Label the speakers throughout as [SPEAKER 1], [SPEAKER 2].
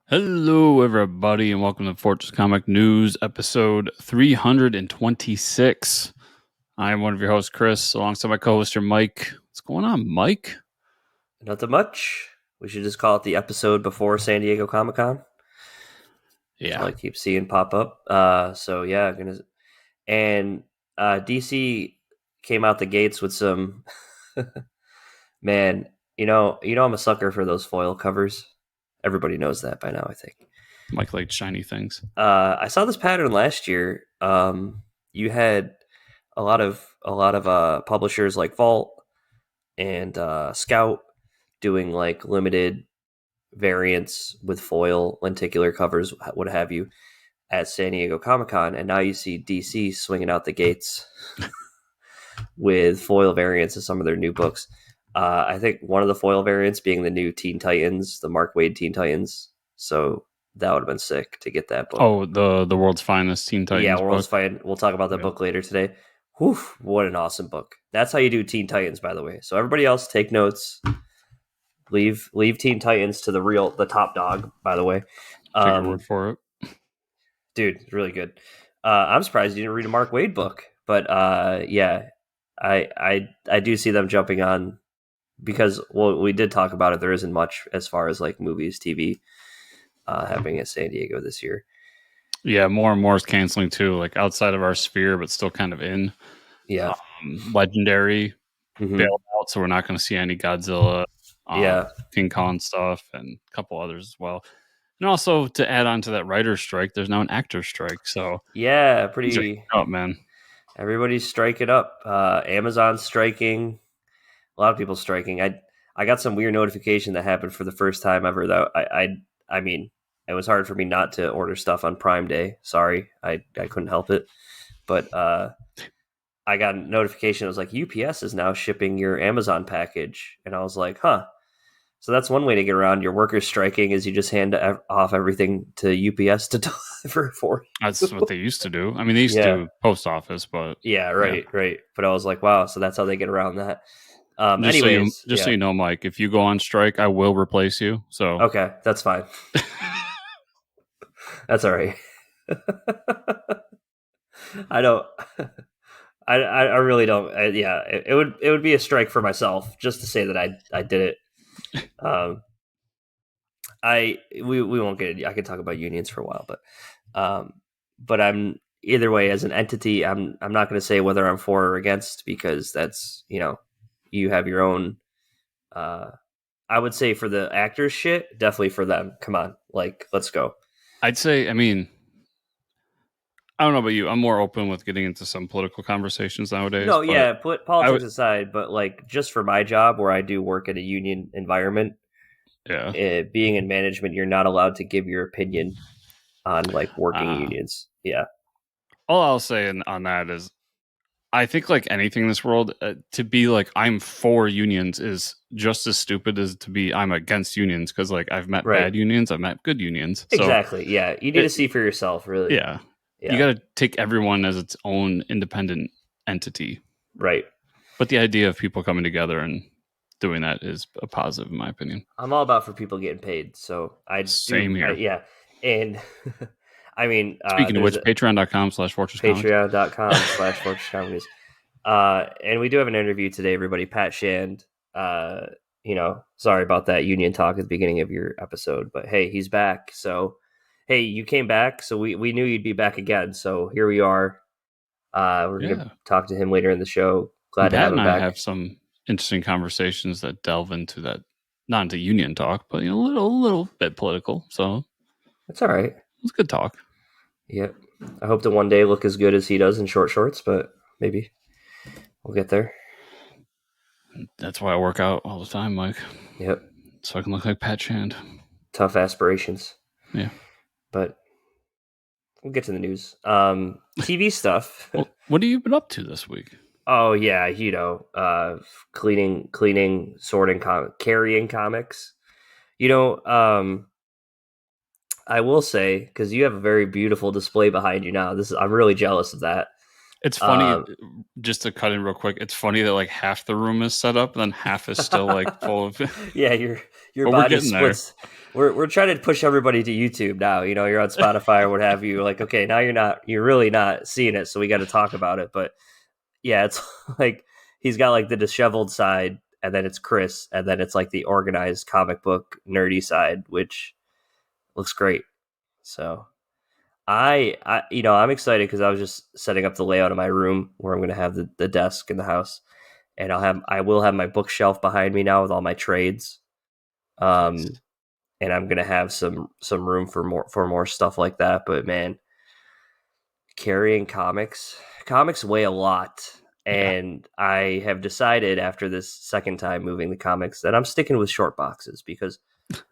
[SPEAKER 1] Hello, everybody, and welcome to Fortress Comic News, episode 326. I'm one of your hosts, Chris, alongside my co-host, Mike. What's going on, Mike?
[SPEAKER 2] Nothing much. We should just call it the episode before San Diego Comic-Con.
[SPEAKER 1] Yeah.
[SPEAKER 2] That's all I keep seeing pop up. DC came out the gates with some man. I'm a sucker for those foil covers. Everybody knows that by now, I think.
[SPEAKER 1] Mike likes shiny things.
[SPEAKER 2] I saw this pattern last year. You had a lot of publishers like Vault and Scout doing like limited variants with foil, lenticular covers, what have you, at San Diego Comic-Con, and now you see DC swinging out the gates with foil variants of some of their new books. I think one of the foil variants being the new Teen Titans, the Mark Waid Teen Titans. So that would have been sick to get that book.
[SPEAKER 1] Oh, the World's Finest Teen Titans.
[SPEAKER 2] Yeah, World's Finest. We'll talk about that book later today. Whew, what an awesome book. That's how you do Teen Titans, by the way. So everybody else take notes. Leave Teen Titans to the top dog, by the way.
[SPEAKER 1] Take your word for it.
[SPEAKER 2] Dude, it's really good. I'm surprised you didn't read a Mark Waid book, but yeah, I do see them jumping on because, well, we did talk about it. There isn't much as far as like movies, TV happening at San Diego this year.
[SPEAKER 1] Yeah, more and more is canceling too, like outside of our sphere, but still kind of in.
[SPEAKER 2] Yeah,
[SPEAKER 1] Legendary bailed out, so we're not going to see any Godzilla, King Kong stuff, and a couple others as well. And also, to add on to that writer's strike, there's now an actor's strike. So
[SPEAKER 2] yeah, pretty
[SPEAKER 1] up, man.
[SPEAKER 2] Everybody's striking up. Amazon's striking. A lot of people striking. I got some weird notification that happened for the first time ever. That I mean, it was hard for me not to order stuff on Prime Day. Sorry, I couldn't help it. But I got a notification. It was like, UPS is now shipping your Amazon package, and I was like, huh. So that's one way to get around your workers striking is you just hand off everything to UPS to deliver for you.
[SPEAKER 1] That's what they used to do. I mean, they used to do post office, but
[SPEAKER 2] right. But I was like, wow, so that's how they get around that.
[SPEAKER 1] Just so you know, Mike, if you go on strike, I will replace you. So
[SPEAKER 2] okay, that's fine. That's all right. I don't. I really don't. It would be a strike for myself just to say that I did it. We won't get it. I could talk about unions for a while, but I'm either way as an entity. I'm not going to say whether I'm for or against because that's you have your own. I would say for the actors shit, definitely for them. Come on, like let's go.
[SPEAKER 1] I'd say. I mean, I don't know about you. I'm more open with getting into some political conversations nowadays.
[SPEAKER 2] No, yeah, put politics aside, but like just for my job where I do work in a union environment, being in management, you're not allowed to give your opinion on like working unions. Yeah.
[SPEAKER 1] All I'll say on that is I think like anything in this world, to be like I'm for unions is just as stupid as to be I'm against unions because like I've met bad unions, I've met good unions.
[SPEAKER 2] Exactly. So yeah, you need to see for yourself, really.
[SPEAKER 1] Yeah. You got to take everyone as its own independent entity.
[SPEAKER 2] Right.
[SPEAKER 1] But the idea of people coming together and doing that is a positive, in my opinion.
[SPEAKER 2] I'm all about for people getting paid. So
[SPEAKER 1] Same here.
[SPEAKER 2] Yeah. And I mean,
[SPEAKER 1] speaking of which, patreon.com/fortress
[SPEAKER 2] patreon.com/fortress and we do have an interview today, everybody. Pat Shand, sorry about that union talk at the beginning of your episode, but hey, he's back. So, hey, you came back, so we knew you'd be back again. So here we are. We're going to talk to him later in the show. Glad to have him back.
[SPEAKER 1] I have some interesting conversations that delve into that, not into union talk, but a little bit political. So
[SPEAKER 2] that's all right.
[SPEAKER 1] It's good talk.
[SPEAKER 2] Yep. I hope to one day look as good as he does in short shorts, but maybe we'll get there.
[SPEAKER 1] That's why I work out all the time, Mike.
[SPEAKER 2] Yep.
[SPEAKER 1] So I can look like Pat Shand.
[SPEAKER 2] Tough aspirations.
[SPEAKER 1] Yeah.
[SPEAKER 2] But we'll get to the news. TV stuff.
[SPEAKER 1] Well, what have you been up to this week?
[SPEAKER 2] Oh yeah, cleaning, sorting, carrying comics. I will say because you have a very beautiful display behind you now. I'm really jealous of that.
[SPEAKER 1] It's funny,
[SPEAKER 2] Um,
[SPEAKER 1] just to cut in real quick. It's funny that like half the room is set up, and then half is still like full of.
[SPEAKER 2] yeah, your
[SPEAKER 1] But we're
[SPEAKER 2] body
[SPEAKER 1] getting there.
[SPEAKER 2] splits. We're trying to push everybody to YouTube now. You know, you're on Spotify or what have you. Like, okay, now you're really not seeing it, so we got to talk about it. But yeah, it's like he's got like the disheveled side, and then it's Chris, and then it's like the organized comic book nerdy side, which looks great. So I'm excited because I was just setting up the layout of my room where I'm going to have the desk in the house, and I will have my bookshelf behind me now with all my trades.
[SPEAKER 1] Nice.
[SPEAKER 2] Um, and I'm going to have some room for more stuff like that. But man, carrying comics weigh a lot,
[SPEAKER 1] Yeah.
[SPEAKER 2] and I have decided after this second time moving the comics that I'm sticking with short boxes because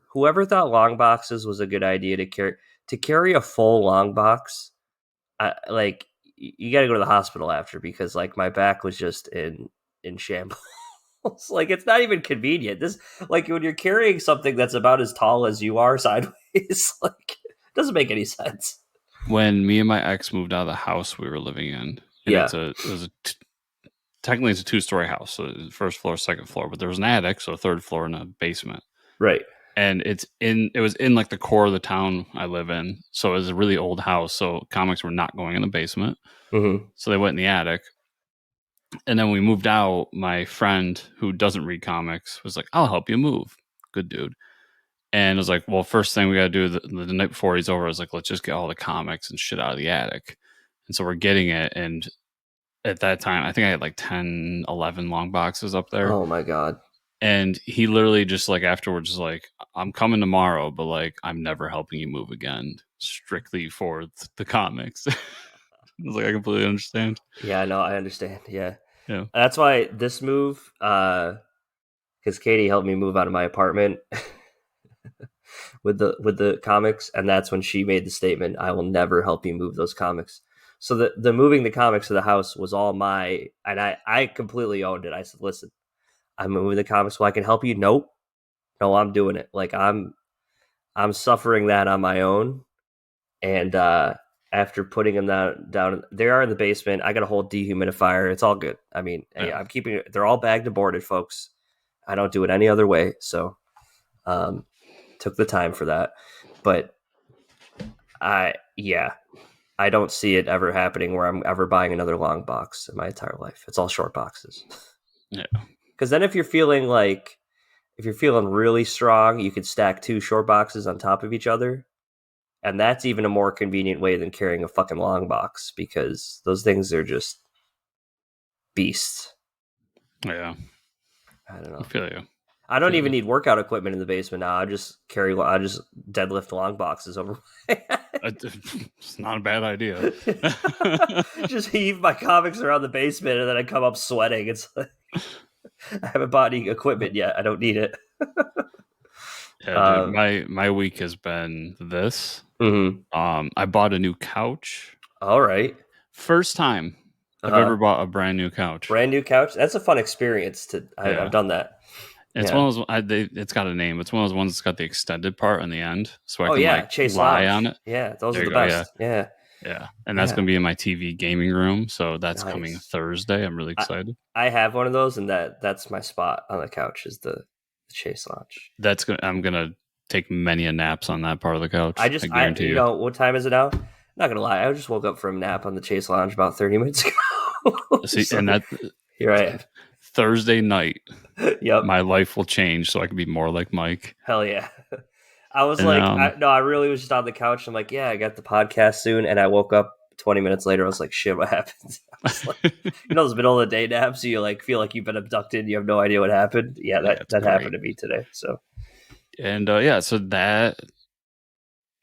[SPEAKER 2] whoever thought long boxes was a good idea to carry a full long box, like you got to go to the hospital after because like my back was just in shambles. Like it's not even convenient. This like when you're carrying something that's about as tall as you are sideways, like it doesn't make any sense.
[SPEAKER 1] When me and my ex moved out of the house we were living in, and
[SPEAKER 2] Yeah,
[SPEAKER 1] technically it's a 2-story house, so first floor, second floor, but there was an attic, so third floor and a basement.
[SPEAKER 2] right.
[SPEAKER 1] And it was in like the core of the town I live in, so it was a really old house. So comics were not going in the basement,
[SPEAKER 2] Mm-hmm.
[SPEAKER 1] so they went in the attic. And then we moved out. My friend who doesn't read comics was like, "I'll help you move." Good dude. And I was like, "Well, first thing we got to do the night before he's over is like, let's just get all the comics and shit out of the attic." And so we're getting it. And at that time, I think I had like 10, 11 long boxes up there.
[SPEAKER 2] Oh my god.
[SPEAKER 1] And he literally just like afterwards is like, "I'm coming tomorrow, but like I'm never helping you move again, strictly for the comics." I was like, I completely understand.
[SPEAKER 2] Yeah, no, I understand. Yeah,
[SPEAKER 1] Yeah.
[SPEAKER 2] that's why this move, because Katie helped me move out of my apartment with the comics, and that's when she made the statement, "I will never help you move those comics." So the moving the comics to the house was all my, and I completely owned it. I said, "Listen, I'm moving the comics. Well, I can help you." Nope, no, I'm doing it. Like I'm suffering that on my own, and after putting them down, they are in the basement. I got a whole dehumidifier. It's all good. I mean, hey,
[SPEAKER 1] Yeah.
[SPEAKER 2] I'm keeping it. They're all bagged and boarded, folks. I don't do it any other way. So, um, took the time for that, but yeah, I don't see it ever happening where I'm ever buying another long box in my entire life. It's all short boxes.
[SPEAKER 1] Yeah.
[SPEAKER 2] Because then if you're feeling really strong, you could stack two short boxes on top of each other. And that's even a more convenient way than carrying a fucking long box because those things are just beasts.
[SPEAKER 1] Yeah.
[SPEAKER 2] I don't
[SPEAKER 1] I
[SPEAKER 2] know.
[SPEAKER 1] feel you.
[SPEAKER 2] I don't
[SPEAKER 1] Feel
[SPEAKER 2] even
[SPEAKER 1] you.
[SPEAKER 2] need workout equipment in the basement now. I just deadlift long boxes over my
[SPEAKER 1] It's not a bad idea.
[SPEAKER 2] just heave my comics around the basement and then I come up sweating. It's like I haven't bought any equipment yet. I don't need it.
[SPEAKER 1] Yeah, dude.
[SPEAKER 2] Um,
[SPEAKER 1] My week has been this.
[SPEAKER 2] mhm.
[SPEAKER 1] I bought a new couch.
[SPEAKER 2] All right.
[SPEAKER 1] First time I've ever
[SPEAKER 2] Uh-huh.
[SPEAKER 1] bought a brand new couch.
[SPEAKER 2] Brand new couch. That's a fun experience. I've
[SPEAKER 1] Yeah.
[SPEAKER 2] done that.
[SPEAKER 1] And it's
[SPEAKER 2] Yeah.
[SPEAKER 1] one of those. It's got a name. It's one of those ones that's got the extended part on the end, so I
[SPEAKER 2] Oh
[SPEAKER 1] can
[SPEAKER 2] yeah,
[SPEAKER 1] like
[SPEAKER 2] Chase
[SPEAKER 1] lie on
[SPEAKER 2] Lounge.
[SPEAKER 1] it.
[SPEAKER 2] Yeah, those
[SPEAKER 1] There
[SPEAKER 2] are
[SPEAKER 1] you
[SPEAKER 2] the
[SPEAKER 1] go. Yeah,
[SPEAKER 2] best. Yeah.
[SPEAKER 1] yeah. And that's
[SPEAKER 2] Yeah.
[SPEAKER 1] gonna be in my TV gaming room. So that's coming
[SPEAKER 2] Nice.
[SPEAKER 1] Thursday. I'm really
[SPEAKER 2] I
[SPEAKER 1] excited.
[SPEAKER 2] I have one of those, and that's my spot on the couch is the Chase Lounge.
[SPEAKER 1] I'm gonna take many a naps on that part of the
[SPEAKER 2] I
[SPEAKER 1] couch. I
[SPEAKER 2] just I
[SPEAKER 1] guarantee
[SPEAKER 2] you
[SPEAKER 1] you.
[SPEAKER 2] know what time is it now? I'm not gonna lie, I just woke up from a nap on the Chase Lounge about 30 minutes ago.
[SPEAKER 1] See,
[SPEAKER 2] So
[SPEAKER 1] and that
[SPEAKER 2] here I
[SPEAKER 1] Thursday night,
[SPEAKER 2] am. Yep.
[SPEAKER 1] my life will change, so I can be more like Mike.
[SPEAKER 2] Hell yeah. I was
[SPEAKER 1] And
[SPEAKER 2] like, I really was just on the couch. I'm like, yeah, I got the podcast soon, and I woke up 20 minutes later. I was like, shit, what happened? I was like, those middle of the day naps, so you like feel like you've been abducted, you have no idea what happened. Yeah,
[SPEAKER 1] yeah,
[SPEAKER 2] that
[SPEAKER 1] it's
[SPEAKER 2] that happened
[SPEAKER 1] great.
[SPEAKER 2] to me today. So,
[SPEAKER 1] And yeah, so that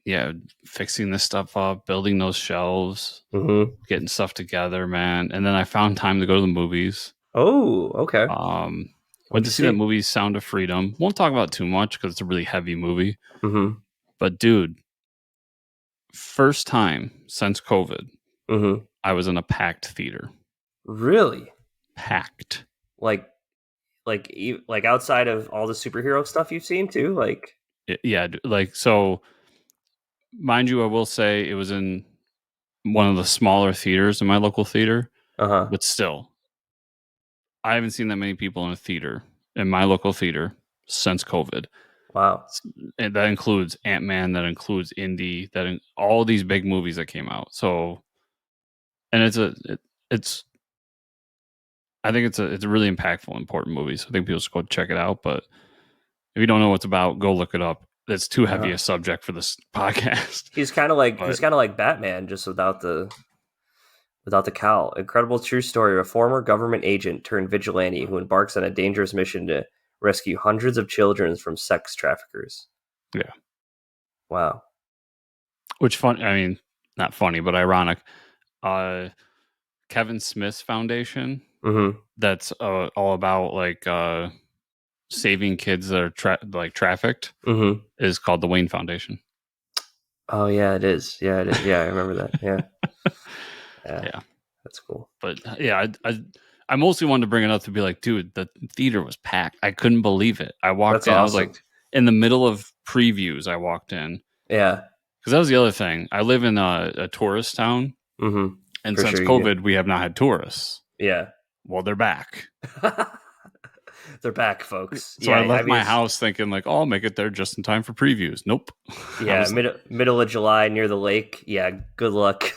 [SPEAKER 1] yeah, fixing this stuff up, building those shelves,
[SPEAKER 2] mhm.
[SPEAKER 1] getting stuff together, man. And then I found time to go to the movies.
[SPEAKER 2] Oh, okay.
[SPEAKER 1] Um, Went
[SPEAKER 2] What'd
[SPEAKER 1] to
[SPEAKER 2] you
[SPEAKER 1] see that
[SPEAKER 2] see?
[SPEAKER 1] movie Sound of Freedom. Won't talk about it too much because it's a really heavy movie.
[SPEAKER 2] Mm-hmm.
[SPEAKER 1] But dude, first time since COVID,
[SPEAKER 2] Mm-hmm.
[SPEAKER 1] I was in a packed theater.
[SPEAKER 2] Really?
[SPEAKER 1] Packed.
[SPEAKER 2] Like, like outside of all the superhero stuff you've seen too. Like,
[SPEAKER 1] Yeah, like so. Mind you, I will say it was in one of the smaller theaters in my local theater.
[SPEAKER 2] Uh-huh.
[SPEAKER 1] but still, I haven't seen that many people in a theater, in my local theater, since COVID.
[SPEAKER 2] Wow.
[SPEAKER 1] And that includes Ant-Man, that includes Indy, all these big movies that came out. So, and it's I think it's a really impactful, important movie. So I think people should go check it out. But if you don't know what it's about, go look it up. It's too heavy
[SPEAKER 2] Uh-huh.
[SPEAKER 1] a subject for this podcast.
[SPEAKER 2] He's kind of like
[SPEAKER 1] But
[SPEAKER 2] Batman, just without the cowl. Incredible true story of a former government agent turned vigilante who embarks on a dangerous mission to rescue hundreds of children from sex traffickers.
[SPEAKER 1] yeah,
[SPEAKER 2] Wow.
[SPEAKER 1] which fun. I mean, not funny, but ironic. Uh, Kevin Smith's foundation,
[SPEAKER 2] Mm-hmm.
[SPEAKER 1] that's all about like saving kids that are like trafficked,
[SPEAKER 2] Mm-hmm.
[SPEAKER 1] is called the Wayne Foundation.
[SPEAKER 2] Oh yeah, it is. Yeah, it is. Yeah, I remember that. Yeah. Yeah.
[SPEAKER 1] Yeah,
[SPEAKER 2] That's cool.
[SPEAKER 1] but yeah, I mostly wanted to bring it up to be like, dude, the theater was packed. I couldn't believe it. I walked
[SPEAKER 2] That's
[SPEAKER 1] in. I was
[SPEAKER 2] awesome.
[SPEAKER 1] like, in the middle of previews, I walked in
[SPEAKER 2] Yeah.
[SPEAKER 1] because that was the other thing. I live in a tourist town,
[SPEAKER 2] Mm-hmm.
[SPEAKER 1] and
[SPEAKER 2] For
[SPEAKER 1] since
[SPEAKER 2] sure you do.
[SPEAKER 1] COVID, we have not had tourists.
[SPEAKER 2] Yeah.
[SPEAKER 1] Well, they're back.
[SPEAKER 2] They're back, folks.
[SPEAKER 1] So
[SPEAKER 2] Yeah,
[SPEAKER 1] I
[SPEAKER 2] I
[SPEAKER 1] left
[SPEAKER 2] mean,
[SPEAKER 1] my house thinking like, oh, I'll make it there just in time for previews. Nope. I
[SPEAKER 2] yeah,
[SPEAKER 1] was
[SPEAKER 2] middle of July near the lake. Yeah, good luck.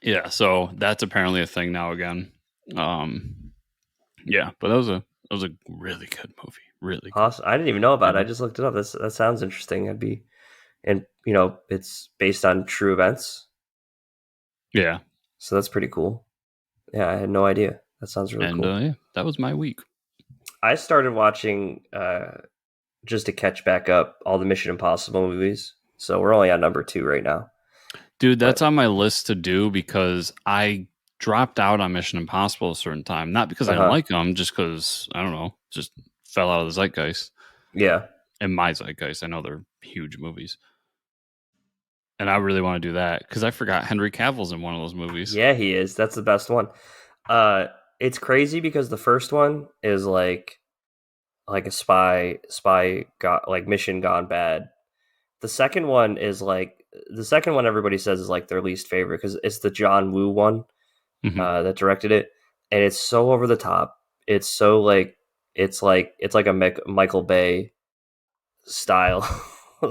[SPEAKER 1] Yeah, so that's apparently a thing now again. Yeah, but that was a really good movie. Really good.
[SPEAKER 2] Awesome. I didn't even know about it. I
[SPEAKER 1] And
[SPEAKER 2] just looked it up. That sounds interesting. And it's based on true events,
[SPEAKER 1] yeah,
[SPEAKER 2] so that's pretty cool. Yeah, I had no idea. That sounds really
[SPEAKER 1] and
[SPEAKER 2] cool.
[SPEAKER 1] yeah, that was my week.
[SPEAKER 2] I started watching just to catch back up all the Mission Impossible movies. So we're only on number 2 right now.
[SPEAKER 1] Dude, that's
[SPEAKER 2] But
[SPEAKER 1] on my list to do because I dropped out on Mission Impossible a certain time. Not because I didn't
[SPEAKER 2] uh-huh.
[SPEAKER 1] like them, just because I don't know, just fell out of the zeitgeist.
[SPEAKER 2] Yeah.
[SPEAKER 1] In my zeitgeist, I know they're huge movies, and I really want to do that because I forgot Henry Cavill's in one of those movies.
[SPEAKER 2] Yeah, he is. That's the best one. Uh it's crazy because the first one is like a spy got like mission gone bad. The second one is like the second one everybody says is like their least favorite because it's the John Woo one
[SPEAKER 1] Hmm.
[SPEAKER 2] that directed it, and it's so over the top. It's so like a Michael Bay style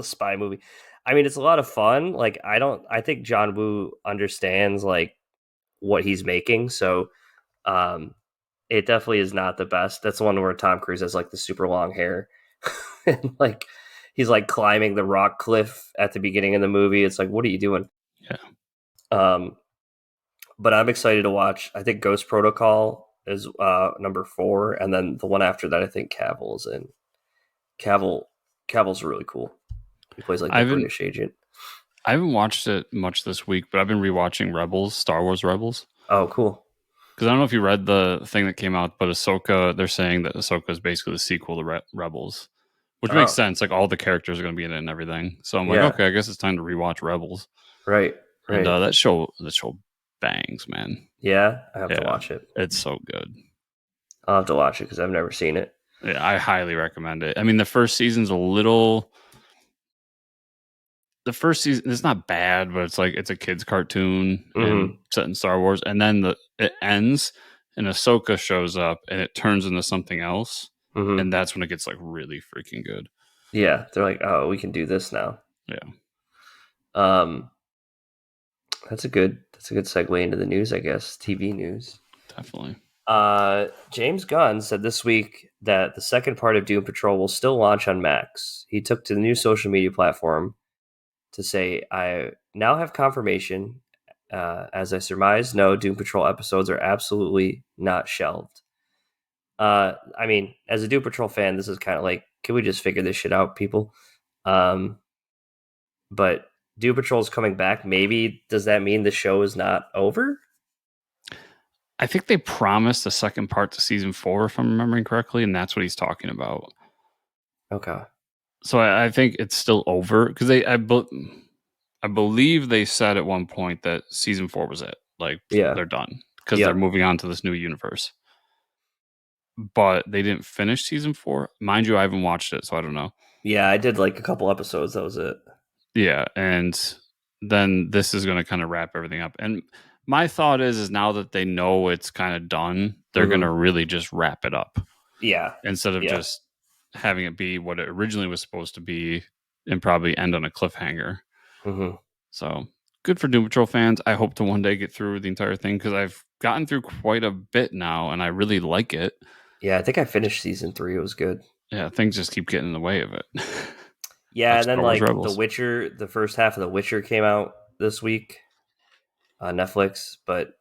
[SPEAKER 2] spy movie. I mean, it's a lot of fun. Like I think John Woo understands like what he's making, so um, it definitely is not the best. That's the one where Tom Cruise has like the super long hair, and like he's like climbing the rock cliff at the beginning of the movie. It's like, what are you doing?
[SPEAKER 1] Yeah,
[SPEAKER 2] Um, but I'm excited to watch. I think Ghost Protocol is number 4, and then the one after that, I think Cavill is in. Cavill Cavill's really cool. He plays like
[SPEAKER 1] I
[SPEAKER 2] the
[SPEAKER 1] haven't
[SPEAKER 2] British agent.
[SPEAKER 1] I haven't watched it much this week, but I've been rewatching Rebels, Star Wars Rebels.
[SPEAKER 2] Oh, cool.
[SPEAKER 1] Because I don't know if you read the thing that came out, but Ahsoka, they're saying that Ahsoka is basically the sequel to Rebels, which makes
[SPEAKER 2] Oh,
[SPEAKER 1] sense. Like all the characters are going to be in it and everything. So I'm like,
[SPEAKER 2] yeah.
[SPEAKER 1] okay, I guess it's time to rewatch Rebels.
[SPEAKER 2] Right.
[SPEAKER 1] And
[SPEAKER 2] Right.
[SPEAKER 1] that show bangs, man.
[SPEAKER 2] Yeah, I have to
[SPEAKER 1] Yeah,
[SPEAKER 2] watch it.
[SPEAKER 1] it's so good.
[SPEAKER 2] I'll have to watch it because I've never seen it.
[SPEAKER 1] Yeah, I highly recommend it. I mean, the first season's a little. The first season it's not bad, but it's like it's a kids cartoon and
[SPEAKER 2] Hmm.
[SPEAKER 1] set in Star Wars, and then it ends and Ahsoka shows up and it turns into something else,
[SPEAKER 2] Hmm.
[SPEAKER 1] and that's when it gets like really freaking good.
[SPEAKER 2] Yeah, they're like, oh, we can do this now.
[SPEAKER 1] Yeah,
[SPEAKER 2] Um, that's a good segue into the news, I guess. TV news.
[SPEAKER 1] definitely.
[SPEAKER 2] James Gunn said this week that the second part of Doom Patrol will still launch on Max. He took to the new social media platform to say, I now have confirmation. As I surmise, no, Doom Patrol episodes are absolutely not shelved. I mean, as a Doom Patrol fan, this is kind of like, can we just figure this shit out, people? Um, but Doom Patrol's coming back. Maybe does that mean the show is not over?
[SPEAKER 1] I think they promised a second part to season 4, if I'm remembering correctly, and that's what he's talking about.
[SPEAKER 2] Okay.
[SPEAKER 1] So I think it's still over because I believe they said at one point that season 4 was it. Like
[SPEAKER 2] Yeah.
[SPEAKER 1] they're done because they're
[SPEAKER 2] Yep.
[SPEAKER 1] moving on to this new universe. But they didn't finish season 4. Mind you, I haven't watched it, so I don't know.
[SPEAKER 2] Yeah, I did like a couple episodes. That was it.
[SPEAKER 1] Yeah, and then this is going to kind of wrap everything up. And my thought is now that they know it's kind of done, they're
[SPEAKER 2] Mm-hmm.
[SPEAKER 1] gonna really just wrap it up
[SPEAKER 2] Yeah.
[SPEAKER 1] instead of
[SPEAKER 2] Yeah.
[SPEAKER 1] just having it be what it originally was supposed to be and probably end on a cliffhanger.
[SPEAKER 2] Mm-hmm.
[SPEAKER 1] So good for Doom Patrol fans. I hope to one day get through the entire thing because I've gotten through quite a bit now and I really like it.
[SPEAKER 2] Yeah, I think I finished season 3. It was good.
[SPEAKER 1] Yeah, things just keep getting in the way of it.
[SPEAKER 2] Yeah,
[SPEAKER 1] Like
[SPEAKER 2] and then
[SPEAKER 1] Star Wars
[SPEAKER 2] like The
[SPEAKER 1] Rebels.
[SPEAKER 2] Witcher, the first half of The Witcher came out this week on Netflix, but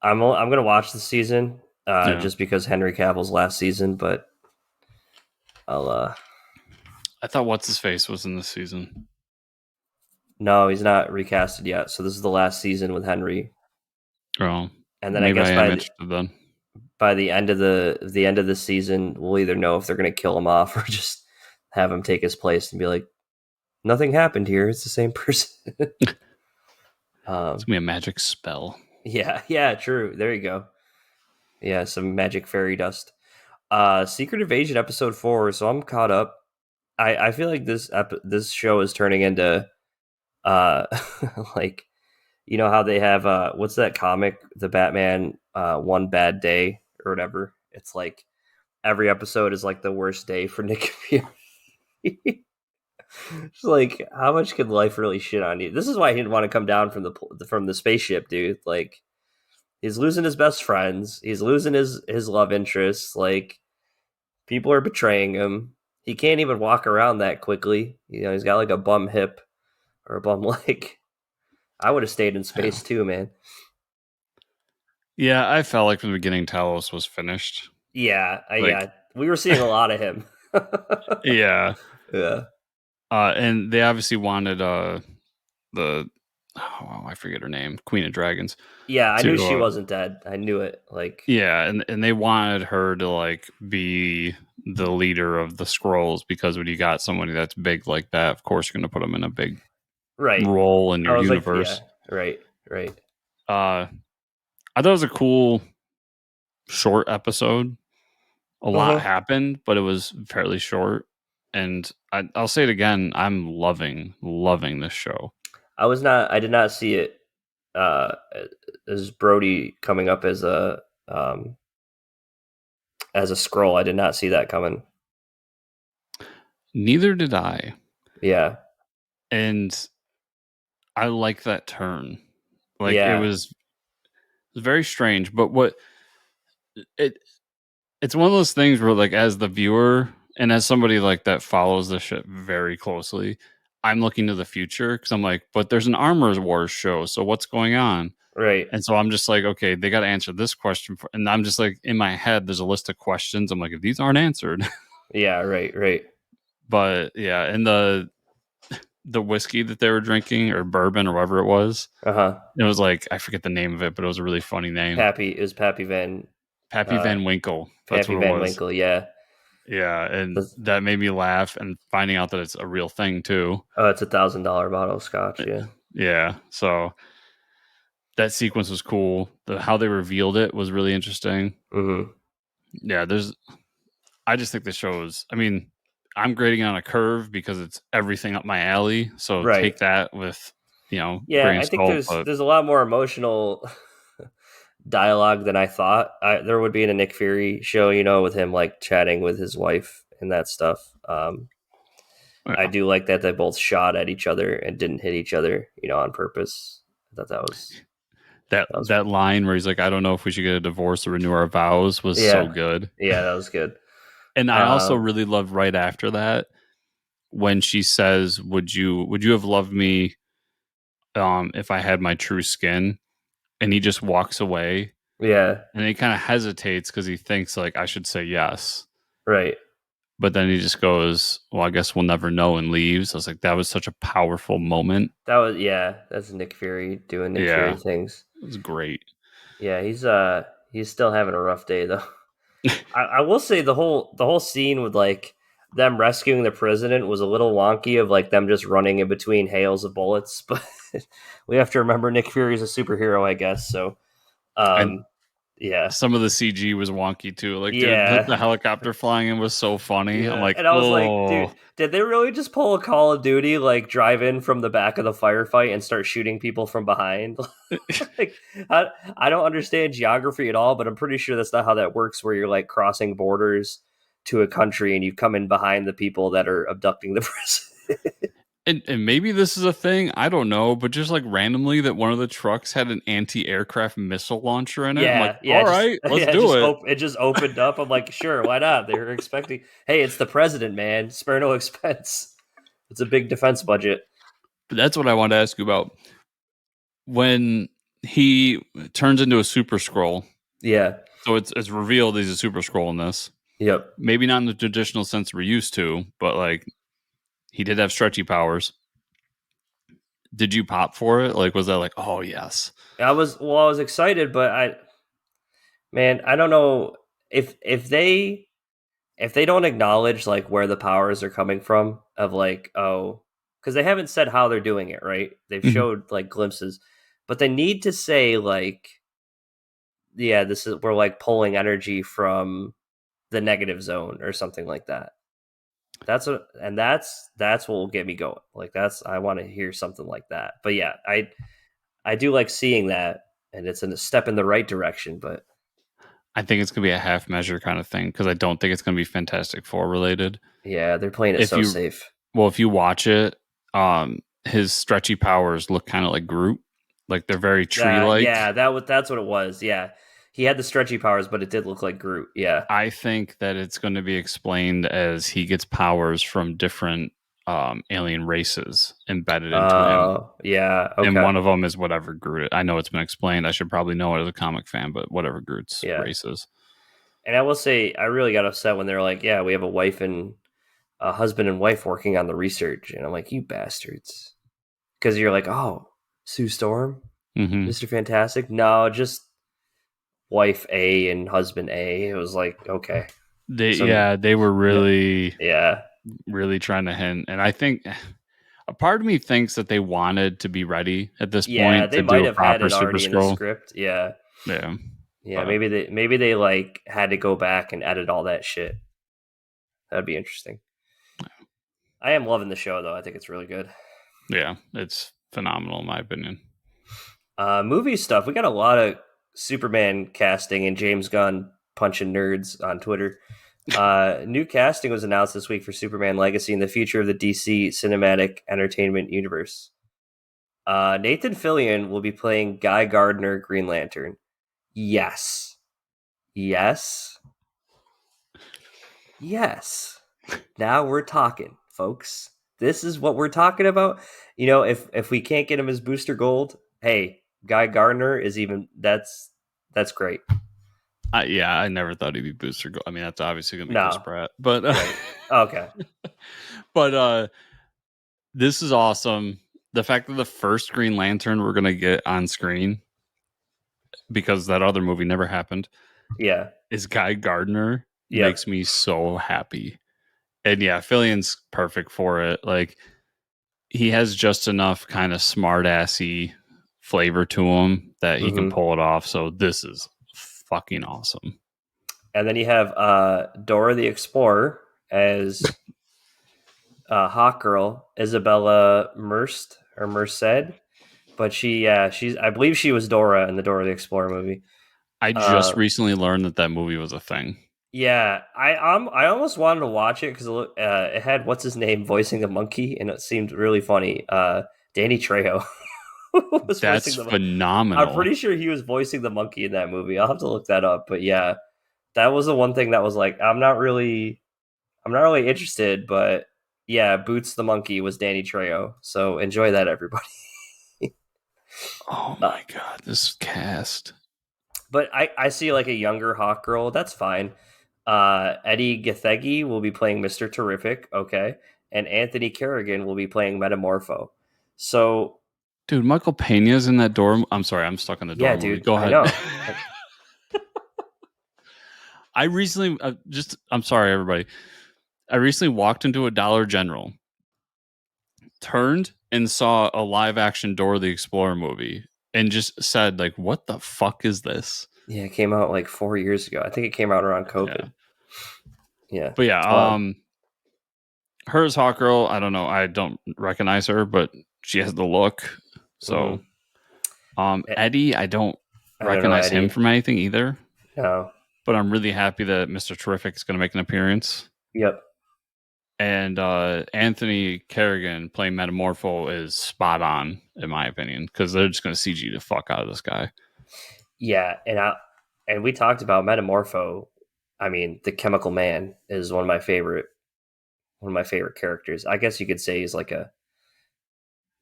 [SPEAKER 2] I'm gonna watch the season
[SPEAKER 1] Yeah.
[SPEAKER 2] just because Henry Cavill's last season, but I'll
[SPEAKER 1] I thought What's His Face was in this season.
[SPEAKER 2] no, he's not recasted yet. So this is the last season with Henry,
[SPEAKER 1] Oh,
[SPEAKER 2] and then I
[SPEAKER 1] maybe I
[SPEAKER 2] guess
[SPEAKER 1] am interested then.
[SPEAKER 2] by the end of the end of the season, we'll either know if they're gonna kill him off or just have him take his place and be like, nothing happened here. It's the same person.
[SPEAKER 1] It's gonna be a magic spell.
[SPEAKER 2] Yeah, yeah, true. There you go. Yeah, some magic fairy dust. Secret Invasion episode 4. So I'm caught up. I feel like this show is turning into uh like how they have what's that comic, the Batman One Bad Day or whatever. It's like every episode is like the worst day for Nick Fury. It's like, how much can life really shit on you? This is why he didn't want to come down from the spaceship, dude. Like, he's losing his best friends. He's losing his love interests. Like, people are betraying him. He can't even walk around that quickly. He's got like a bum hip or a bum leg. I would have stayed in space too, man.
[SPEAKER 1] Yeah, I felt like from the beginning Talos was finished.
[SPEAKER 2] Yeah,
[SPEAKER 1] Like,
[SPEAKER 2] yeah. We were seeing a lot of him.
[SPEAKER 1] yeah.
[SPEAKER 2] Yeah.
[SPEAKER 1] And they obviously wanted the I forget her name, Queen of Dragons,
[SPEAKER 2] Yeah, I knew
[SPEAKER 1] to
[SPEAKER 2] she wasn't dead. I knew it. Like,
[SPEAKER 1] yeah, and they wanted her to like be the leader of the scrolls because when you got somebody that's big like that, of course you're going to put them in a big
[SPEAKER 2] right.
[SPEAKER 1] role in
[SPEAKER 2] I
[SPEAKER 1] your
[SPEAKER 2] was like, yeah,
[SPEAKER 1] universe.
[SPEAKER 2] right, right.
[SPEAKER 1] Uh, I thought it was a cool short episode. A
[SPEAKER 2] Uh
[SPEAKER 1] lot
[SPEAKER 2] huh.
[SPEAKER 1] happened, but it was fairly short. And I'll say it again, I'm loving this show.
[SPEAKER 2] I did not see it uh as Brody coming up as a scroll. I did not see that coming.
[SPEAKER 1] Neither did I.
[SPEAKER 2] Yeah.
[SPEAKER 1] And I like that turn. Like
[SPEAKER 2] Yeah.
[SPEAKER 1] it was very strange, but what it it's one of those things where like as the viewer and as somebody like that follows the shit very closely, I'm looking to the future because I'm like, but there's an Armor Wars show, so what's going on?
[SPEAKER 2] Right.
[SPEAKER 1] And so I'm just like, okay, they got to answer this question, and I'm just like in my head, there's a list of questions. I'm like, if these aren't answered,
[SPEAKER 2] Yeah, right, right.
[SPEAKER 1] but yeah, and the whiskey that they were drinking or bourbon or whatever it was,
[SPEAKER 2] Uh-huh.
[SPEAKER 1] it was like I forget the name of it, but it was a really funny name,
[SPEAKER 2] Pappy Van
[SPEAKER 1] Pappy
[SPEAKER 2] uh
[SPEAKER 1] Van Winkle. That's
[SPEAKER 2] Pappy
[SPEAKER 1] what it
[SPEAKER 2] Van
[SPEAKER 1] was.
[SPEAKER 2] Winkle, yeah.
[SPEAKER 1] Yeah, and
[SPEAKER 2] That's-
[SPEAKER 1] that made me laugh, and finding out that it's a real thing too.
[SPEAKER 2] Oh, it's $1,000 bottle of scotch, yeah.
[SPEAKER 1] Yeah, so that sequence was cool. How they revealed it was really interesting.
[SPEAKER 2] Mm-hmm.
[SPEAKER 1] Yeah, I just think the show is. I mean, I'm grading on a curve because it's everything up my alley. So
[SPEAKER 2] Right.
[SPEAKER 1] take that with
[SPEAKER 2] Yeah,
[SPEAKER 1] grain
[SPEAKER 2] I
[SPEAKER 1] of
[SPEAKER 2] think
[SPEAKER 1] salt.
[SPEAKER 2] there's
[SPEAKER 1] But
[SPEAKER 2] there's a lot more emotional dialogue than I thought there would be in a Nick Fury show, with him like chatting with his wife and that stuff. I
[SPEAKER 1] yeah,
[SPEAKER 2] do like that they both shot at each other and didn't hit each other, on purpose. I thought
[SPEAKER 1] that
[SPEAKER 2] that was
[SPEAKER 1] that line where he's like, "I don't know if we should get a divorce or renew our vows," was so
[SPEAKER 2] yeah,
[SPEAKER 1] good.
[SPEAKER 2] yeah, that was good.
[SPEAKER 1] And I also
[SPEAKER 2] Um,
[SPEAKER 1] really loved right after that when she says, "Would you have loved me if I had my true skin?" And he just walks away,
[SPEAKER 2] yeah,
[SPEAKER 1] and he kind of hesitates because he thinks like I should say yes.
[SPEAKER 2] right.
[SPEAKER 1] But then he just goes, "Well, I guess we'll never know," and leaves. I was like, that was such a powerful moment.
[SPEAKER 2] That's Nick Fury doing Nick Fury
[SPEAKER 1] Yeah,
[SPEAKER 2] things.
[SPEAKER 1] it was great.
[SPEAKER 2] Yeah, he's still having a rough day though. I will say the whole scene with like them rescuing the president was a little wonky of like them just running in between hails of bullets, but we have to remember Nick Fury's a superhero, I guess. So
[SPEAKER 1] And
[SPEAKER 2] um Yeah.
[SPEAKER 1] some of the CG was wonky too. Like, dude, the
[SPEAKER 2] Yeah.
[SPEAKER 1] helicopter flying in was so funny. I'm
[SPEAKER 2] Yeah.
[SPEAKER 1] like,
[SPEAKER 2] And I was like, dude,
[SPEAKER 1] oh,
[SPEAKER 2] did they really just pull a Call of Duty, like drive in from the back of the firefight and start shooting people from behind? Like, I don't understand geography at all, but I'm pretty sure that's not how that works, where you're like crossing borders to a country and you come in behind the people that are abducting the president.
[SPEAKER 1] and maybe this is a thing. I don't know, but just like randomly that one of the trucks had an anti-aircraft missile launcher in it. I'm like,
[SPEAKER 2] Yeah, yeah,
[SPEAKER 1] all
[SPEAKER 2] just
[SPEAKER 1] right, let's
[SPEAKER 2] yeah,
[SPEAKER 1] do it.
[SPEAKER 2] it just opened up. I'm like, sure, why not? They were expecting, hey, it's the president, man. Spare no expense. It's a big defense budget.
[SPEAKER 1] But that's what I wanted to ask you about. When he turns into a super scroll,
[SPEAKER 2] Yeah.
[SPEAKER 1] so it's revealed he's a super scroll in this.
[SPEAKER 2] Yep.
[SPEAKER 1] Maybe not in the traditional sense we're used to, but like he did have stretchy powers. Did you pop for it? Like, was that like, oh yes?
[SPEAKER 2] I was excited, but I don't know if they don't acknowledge like where the powers are coming from of like, oh, because they haven't said how they're doing it, right? They've
[SPEAKER 1] Mhm.
[SPEAKER 2] showed like glimpses, but they need to say like, yeah, this is we're like pulling energy from the negative zone or something like that. That's what will get me going. Like that's I want to hear something like that. But yeah, I do like seeing that, and it's a step in the right direction. But
[SPEAKER 1] I think it's gonna be a half measure kind of thing because I don't think it's gonna be Fantastic Four related.
[SPEAKER 2] yeah, they're playing it
[SPEAKER 1] If
[SPEAKER 2] so
[SPEAKER 1] you
[SPEAKER 2] safe.
[SPEAKER 1] if you watch it, his stretchy powers look kind of like Groot, like they're very tree like.
[SPEAKER 2] Yeah, that's what it was. Yeah, he had the stretchy powers, but it did look like Groot. Yeah.
[SPEAKER 1] I think that it's going to be explained as he gets powers from different alien races embedded into him,
[SPEAKER 2] Yeah.
[SPEAKER 1] and
[SPEAKER 2] Okay.
[SPEAKER 1] one of them is whatever Groot. I know it's been explained. I should probably know it as a comic fan, but whatever Groot's
[SPEAKER 2] Yeah.
[SPEAKER 1] race is.
[SPEAKER 2] And I will say, I really got upset when they were like, "Yeah, we have a husband and wife working on the research," and I'm like, "You bastards," because you're like, "Oh, Sue Storm,
[SPEAKER 1] Mm-hmm.
[SPEAKER 2] Mr. Fantastic." No, just wife A and husband A. It was like, okay, so
[SPEAKER 1] They were
[SPEAKER 2] no,
[SPEAKER 1] really,
[SPEAKER 2] yeah,
[SPEAKER 1] really trying to hint, and I think a part of me thinks that they wanted to be ready at this
[SPEAKER 2] yeah,
[SPEAKER 1] point
[SPEAKER 2] they
[SPEAKER 1] to do
[SPEAKER 2] might
[SPEAKER 1] a
[SPEAKER 2] have had
[SPEAKER 1] proper
[SPEAKER 2] it
[SPEAKER 1] Super
[SPEAKER 2] already in the
[SPEAKER 1] Scroll.
[SPEAKER 2] script. Yeah,
[SPEAKER 1] Yeah,
[SPEAKER 2] yeah,
[SPEAKER 1] but
[SPEAKER 2] maybe they like had to go back and edit all that shit. That'd be interesting. I am loving the show though. I think it's really good.
[SPEAKER 1] yeah, it's phenomenal in my opinion.
[SPEAKER 2] Movie stuff. We got a lot of Superman casting and James Gunn punching nerds on Twitter. New casting was announced this week for Superman Legacy and the future of the DC cinematic entertainment universe. Nathan Fillion will be playing Guy Gardner, Green Lantern. Yes. Yes. Yes. Now we're talking, folks. This is what we're talking about. You know, if we can't get him as Booster Gold, hey, Guy Gardner is even that's great.
[SPEAKER 1] Yeah, I never thought he'd be Booster Gold. I mean, that's obviously gonna be Chris
[SPEAKER 2] No,
[SPEAKER 1] Pratt, but
[SPEAKER 2] right? Okay,
[SPEAKER 1] but this is awesome. The fact that the first Green Lantern we're gonna get on screen because that other movie never happened
[SPEAKER 2] yeah,
[SPEAKER 1] is Guy Gardner
[SPEAKER 2] yep.
[SPEAKER 1] makes me so happy. And yeah, Fillion's perfect for it. Like he has just enough kind of smart assy flavor to him that he can
[SPEAKER 2] Mm-hmm.
[SPEAKER 1] pull it off. So this is fucking awesome.
[SPEAKER 2] And then you have Dora the Explorer as Hawk Girl, Isabella Merced, but she's I believe she was Dora in the Dora the Explorer movie.
[SPEAKER 1] I just
[SPEAKER 2] Uh,
[SPEAKER 1] recently learned that that movie was a thing.
[SPEAKER 2] yeah, I almost wanted to watch it because it had what's his name voicing the monkey, and it seemed really funny. Danny Trejo was
[SPEAKER 1] That's
[SPEAKER 2] voicing the. I'm
[SPEAKER 1] phenomenal.
[SPEAKER 2] pretty sure he was voicing the monkey in that movie. I'll have to look that up, but yeah, that was the one thing that was like I'm not really interested, but yeah, Boots the monkey was Danny Trejo, so enjoy that, everybody.
[SPEAKER 1] Oh
[SPEAKER 2] uh,
[SPEAKER 1] my god, this cast.
[SPEAKER 2] but I see like a younger Hawk Girl. That's fine. Eddie Gathegi will be playing Mr. Terrific, okay, and Anthony Kerrigan will be playing Metamorpho. So
[SPEAKER 1] Dude, Michael Pena's in that door. I'm sorry, I'm stuck in the
[SPEAKER 2] yeah,
[SPEAKER 1] door movie.
[SPEAKER 2] dude,
[SPEAKER 1] Go
[SPEAKER 2] I
[SPEAKER 1] ahead.
[SPEAKER 2] know.
[SPEAKER 1] I recently I'm sorry, everybody. I recently walked into a Dollar General, turned and saw a live action Dora the Explorer movie, and just said, like, what the fuck is this?
[SPEAKER 2] Yeah, it came out like 4 years ago. I think it came out around
[SPEAKER 1] Yeah.
[SPEAKER 2] COVID. Yeah.
[SPEAKER 1] But yeah,
[SPEAKER 2] Um,
[SPEAKER 1] her as Hawkgirl, I don't know. I don't recognize her, but she has the look. So,
[SPEAKER 2] mhm.
[SPEAKER 1] Eddie, I don't
[SPEAKER 2] I don't know
[SPEAKER 1] recognize him
[SPEAKER 2] Eddie.
[SPEAKER 1] from anything either.
[SPEAKER 2] No.
[SPEAKER 1] But I'm really happy that Mr. Terrific is going to make an appearance.
[SPEAKER 2] Yep.
[SPEAKER 1] And Anthony Kerrigan playing Metamorpho is spot on, in my opinion, because they're just going to CG the fuck out of this guy.
[SPEAKER 2] Yeah, and we talked about Metamorpho. I mean, the Chemical Man is one of my favorite characters. I guess you could say he's like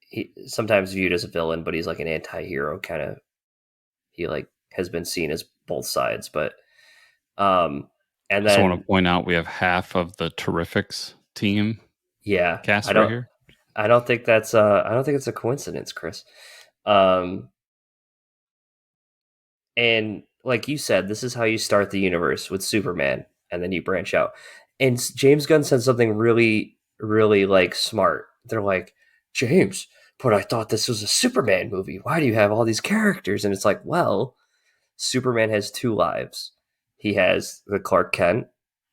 [SPEAKER 2] he sometimes viewed as a villain, but he's like an anti-hero kind of. He like has been seen as both sides, but um and
[SPEAKER 1] I also want
[SPEAKER 2] then
[SPEAKER 1] to point out we have half of the Terrifics team
[SPEAKER 2] yeah,
[SPEAKER 1] cast right here.
[SPEAKER 2] I don't think it's a coincidence, Chris. Um And like you said, this is how you start the universe with Superman, and then you branch out. And James Gunn said something really, really like smart. They're like, James, but I thought this was a Superman movie. Why do you have all these characters? And it's like, well, Superman has two lives. He has the Clark Kent,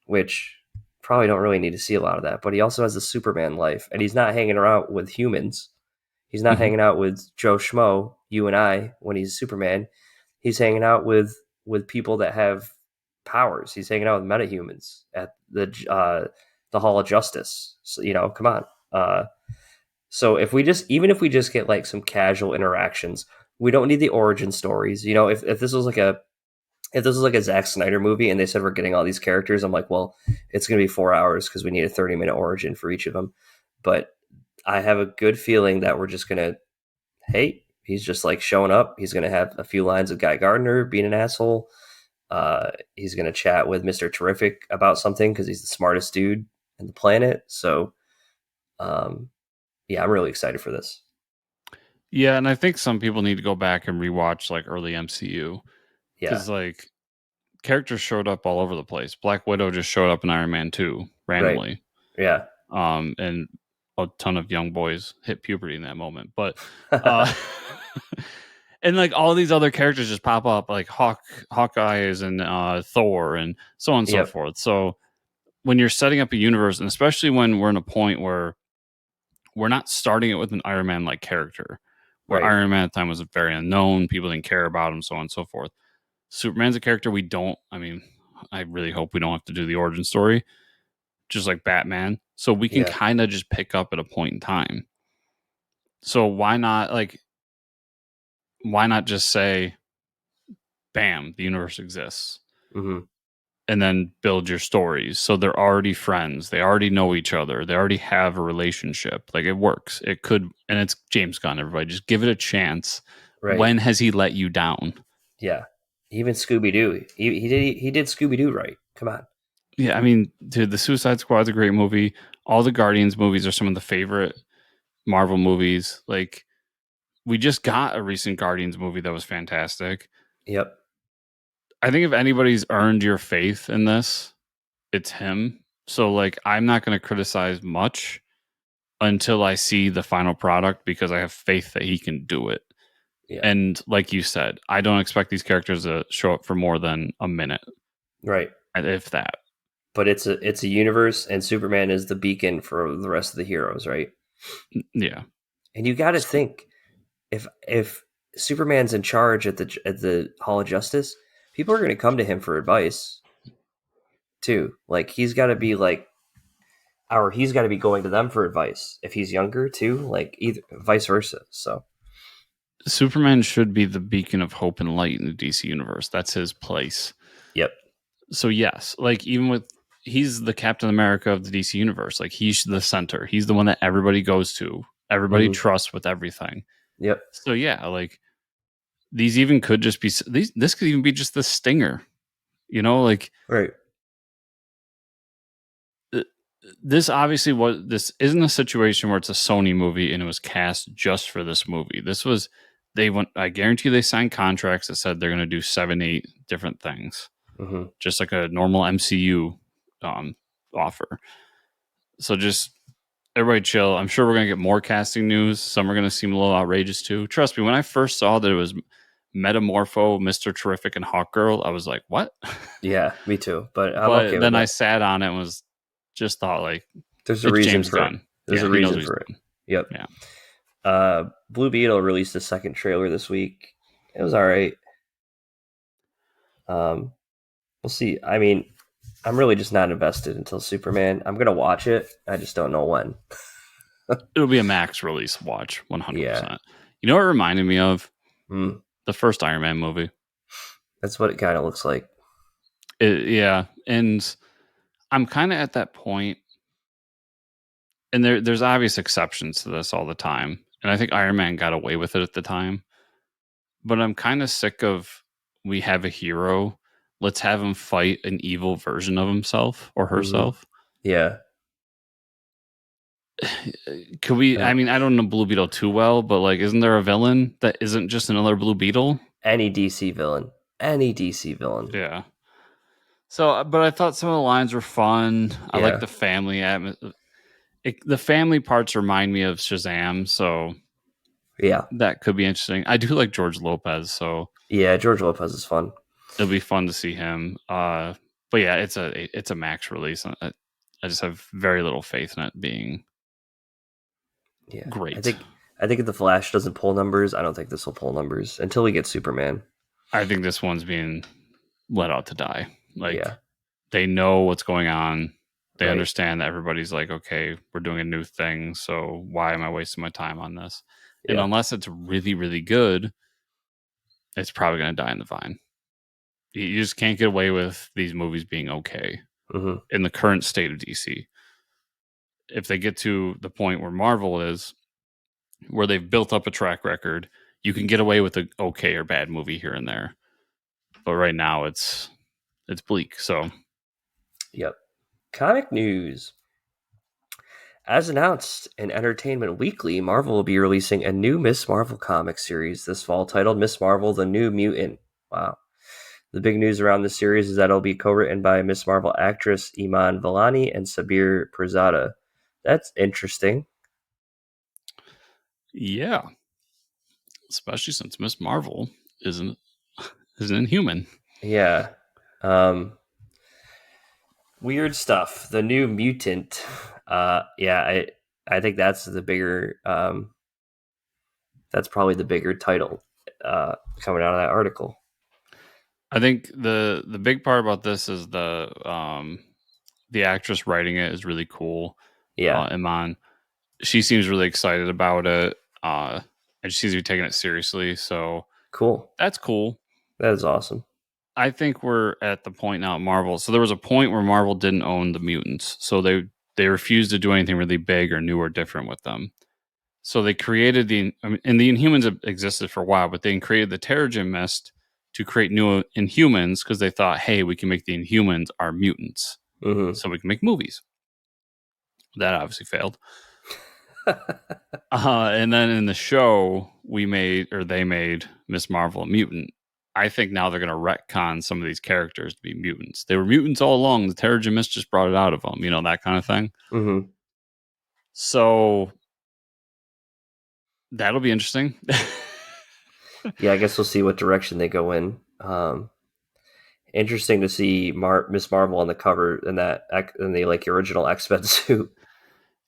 [SPEAKER 2] which probably don't really need to see a lot of that, but he also has the Superman life, and he's not hanging around with humans. He's not
[SPEAKER 1] Mm-hmm.
[SPEAKER 2] hanging out with Joe Schmo, you and I, when he's Superman. He's hanging out with people that have powers. He's hanging out with metahumans at the Hall of Justice. So, come on. So if we just get like some casual interactions, we don't need the origin stories. If this was like a Zack Snyder movie and they said we're getting all these characters, I'm like, well, it's going to be 4 hours because we need a 30-minute origin for each of them. But I have a good feeling that we're just going to, hey, he's just like showing up. He's going to have a few lines of Guy Gardner being an asshole. He's going to chat with Mr. Terrific about something because he's the smartest dude in the planet. So, um, yeah, I'm really excited for this.
[SPEAKER 1] Yeah, and I think some people need to go back and rewatch like early MCU
[SPEAKER 2] Yeah,
[SPEAKER 1] because like characters showed up all over the place. Black Widow just showed up in Iron Man 2
[SPEAKER 2] right.
[SPEAKER 1] randomly.
[SPEAKER 2] Yeah.
[SPEAKER 1] And a ton of young boys hit puberty in that moment. But uh and like all these other characters just pop up like Hawkeyes and Thor and so on and so
[SPEAKER 2] Yep.
[SPEAKER 1] forth. So when you're setting up a universe, and especially when we're in a point where we're not starting it with an Iron Man like character, where
[SPEAKER 2] Right.
[SPEAKER 1] Iron Man at the time was very unknown, people didn't care about him, so on and so forth. Superman's a character we don't, I mean, I really hope we don't have to do the origin story, just like Batman. So we can
[SPEAKER 2] Yeah.
[SPEAKER 1] kind of just pick up at a point in time. So why not just say, bam, the universe exists,
[SPEAKER 2] Hmm.
[SPEAKER 1] and then build your stories. So they're already friends. They already know each other. They already have a relationship. Like it works. It could, and it's James Gunn, everybody. Just give it a chance.
[SPEAKER 2] Right.
[SPEAKER 1] When has he let you down?
[SPEAKER 2] Yeah. Even Scooby Doo. He did Scooby Doo right. Come on.
[SPEAKER 1] Yeah, I mean, dude, the Suicide Squad's a great movie. All the Guardians movies are some of the favorite Marvel movies. Like, we just got a recent Guardians movie that was fantastic.
[SPEAKER 2] Yep.
[SPEAKER 1] I think if anybody's earned your faith in this, it's him. So, like, I'm not going to criticize much until I see the final product because I have faith that he can do it.
[SPEAKER 2] Yeah.
[SPEAKER 1] And like you said, I don't expect these characters to show up for more than a minute,
[SPEAKER 2] Right.
[SPEAKER 1] if that.
[SPEAKER 2] But it's a universe, and Superman is the beacon for the rest of the heroes, right?
[SPEAKER 1] Yeah.
[SPEAKER 2] And you got to
[SPEAKER 1] So,
[SPEAKER 2] think, if Superman's in charge at the Hall of Justice, people are going to come to him for advice too. Like he's got to be like, or he's got to be going to them for advice if he's younger too. Like either vice versa. So
[SPEAKER 1] Superman should be the beacon of hope and light in the DC universe. That's his place.
[SPEAKER 2] yep.
[SPEAKER 1] So yes, like even with he's the Captain America of the DC universe. Like he's the center. He's the one that everybody goes to. Everybody
[SPEAKER 2] Hmm.
[SPEAKER 1] trusts with everything.
[SPEAKER 2] Yep.
[SPEAKER 1] So yeah, like these even could just be these. This could even be just the stinger. You know, like
[SPEAKER 2] Right.
[SPEAKER 1] this obviously was this isn't a situation where it's a Sony movie and it was cast just for this movie. This was they went. I guarantee they signed contracts that said they're going to do 7, 8 different things,
[SPEAKER 2] Hmm.
[SPEAKER 1] just like a normal MCU um, offer. So just everybody chill. I'm sure we're going to get more casting news. Some are going to seem a little outrageous too. Trust me, when I first saw that it was Metamorpho, Mr. Terrific, and Hawkgirl, I was like, what?
[SPEAKER 2] Yeah, me too. But I'm
[SPEAKER 1] But
[SPEAKER 2] okay with
[SPEAKER 1] then I
[SPEAKER 2] that.
[SPEAKER 1] sat on it and was just thought like,
[SPEAKER 2] There's a
[SPEAKER 1] it's
[SPEAKER 2] reason
[SPEAKER 1] James
[SPEAKER 2] for it.
[SPEAKER 1] Gunn.
[SPEAKER 2] There's
[SPEAKER 1] Yeah,
[SPEAKER 2] a
[SPEAKER 1] he knows
[SPEAKER 2] reason
[SPEAKER 1] what he's
[SPEAKER 2] for it.
[SPEAKER 1] doing.
[SPEAKER 2] Yep.
[SPEAKER 1] Yeah.
[SPEAKER 2] Blue Beetle released a second trailer this week. It was all right. We'll see. I mean, I'm really just not invested until Superman. I'm gonna watch it. I just don't know when.
[SPEAKER 1] It'll be a max release watch, 100%.
[SPEAKER 2] Yeah.
[SPEAKER 1] You know what it reminded me of?
[SPEAKER 2] Mm,
[SPEAKER 1] The first Iron Man movie.
[SPEAKER 2] that's what it kind of looks like.
[SPEAKER 1] Yeah. And I'm kind of at that point, and there's obvious exceptions to this all the time. And I think Iron Man got away with it at the time. But I'm kind of sick of we have a hero. Let's have him fight an evil version of himself or
[SPEAKER 2] Hmm.
[SPEAKER 1] herself.
[SPEAKER 2] Yeah.
[SPEAKER 1] Could we? I
[SPEAKER 2] Uh,
[SPEAKER 1] mean, I don't know Blue Beetle too well, but like, isn't there a villain that isn't just another Blue Beetle?
[SPEAKER 2] any DC villain. Any DC villain.
[SPEAKER 1] Yeah. So, but I thought some of the lines were fun. I like
[SPEAKER 2] Yeah.
[SPEAKER 1] the family atmosphere. The family parts remind me of Shazam, so
[SPEAKER 2] Yeah.
[SPEAKER 1] that could be interesting. I do like George Lopez, so
[SPEAKER 2] Yeah. George Lopez is fun.
[SPEAKER 1] it'll be fun to see him. But yeah, it's a max release. I just have very little faith in it being
[SPEAKER 2] Yeah. I
[SPEAKER 1] great.
[SPEAKER 2] think I think if the Flash doesn't pull numbers, I don't think this will pull numbers until we get Superman.
[SPEAKER 1] I think this one's being let out to die. Like
[SPEAKER 2] Yeah.
[SPEAKER 1] they know what's going on. They
[SPEAKER 2] Right.
[SPEAKER 1] understand that everybody's like, okay, we're doing a new thing, so why am I wasting my time on this? And
[SPEAKER 2] Yeah.
[SPEAKER 1] unless it's really, really good, it's probably going to die in the vine. You just can't get away with these movies being okay
[SPEAKER 2] Hmm.
[SPEAKER 1] in the current state of DC. If they get to the point where Marvel is, where they've built up a track record, you can get away with an okay or bad movie here and there. But right now, it's bleak. So
[SPEAKER 2] Yep. Comic news. As announced in Entertainment Weekly, Marvel will be releasing a new Miss Marvel comic series this fall titled Miss Marvel: The New Mutant. Wow. The big news around this series is that it'll be co-written by Miss Marvel actress Iman Vellani and Sabir Pirzada. That's interesting.
[SPEAKER 1] yeah, especially since Miss Marvel is an Inhuman.
[SPEAKER 2] Yeah. Um, weird stuff. The New Mutant. Yeah, I think that's the bigger that's probably the bigger title coming out of that article.
[SPEAKER 1] I think the big part about this is the actress writing it is really cool.
[SPEAKER 2] Yeah.
[SPEAKER 1] Iman, she seems really excited about it, and she seems to be taking it seriously. So
[SPEAKER 2] Cool.
[SPEAKER 1] that's cool.
[SPEAKER 2] That is awesome.
[SPEAKER 1] I think we're at the point now at Marvel. So there was a point where Marvel didn't own the mutants, so they refused to do anything really big or new or different with them. So they created and the Inhumans have existed for a while, but they created the Terrigen Mist to create new Inhumans because they thought, hey, we can make the Inhumans our mutants,
[SPEAKER 2] Hmm.
[SPEAKER 1] so we can make movies. That obviously failed. And then in the show, they made Miss Marvel a mutant. I think now they're going to retcon some of these characters to be mutants. They were mutants all along. The Terrigen Mist just brought it out of them, that kind of thing.
[SPEAKER 2] Hmm.
[SPEAKER 1] So that'll be interesting.
[SPEAKER 2] Yeah, I guess we'll see what direction they go in. Interesting to see Miss Marvel on the cover in the like original X-Men suit.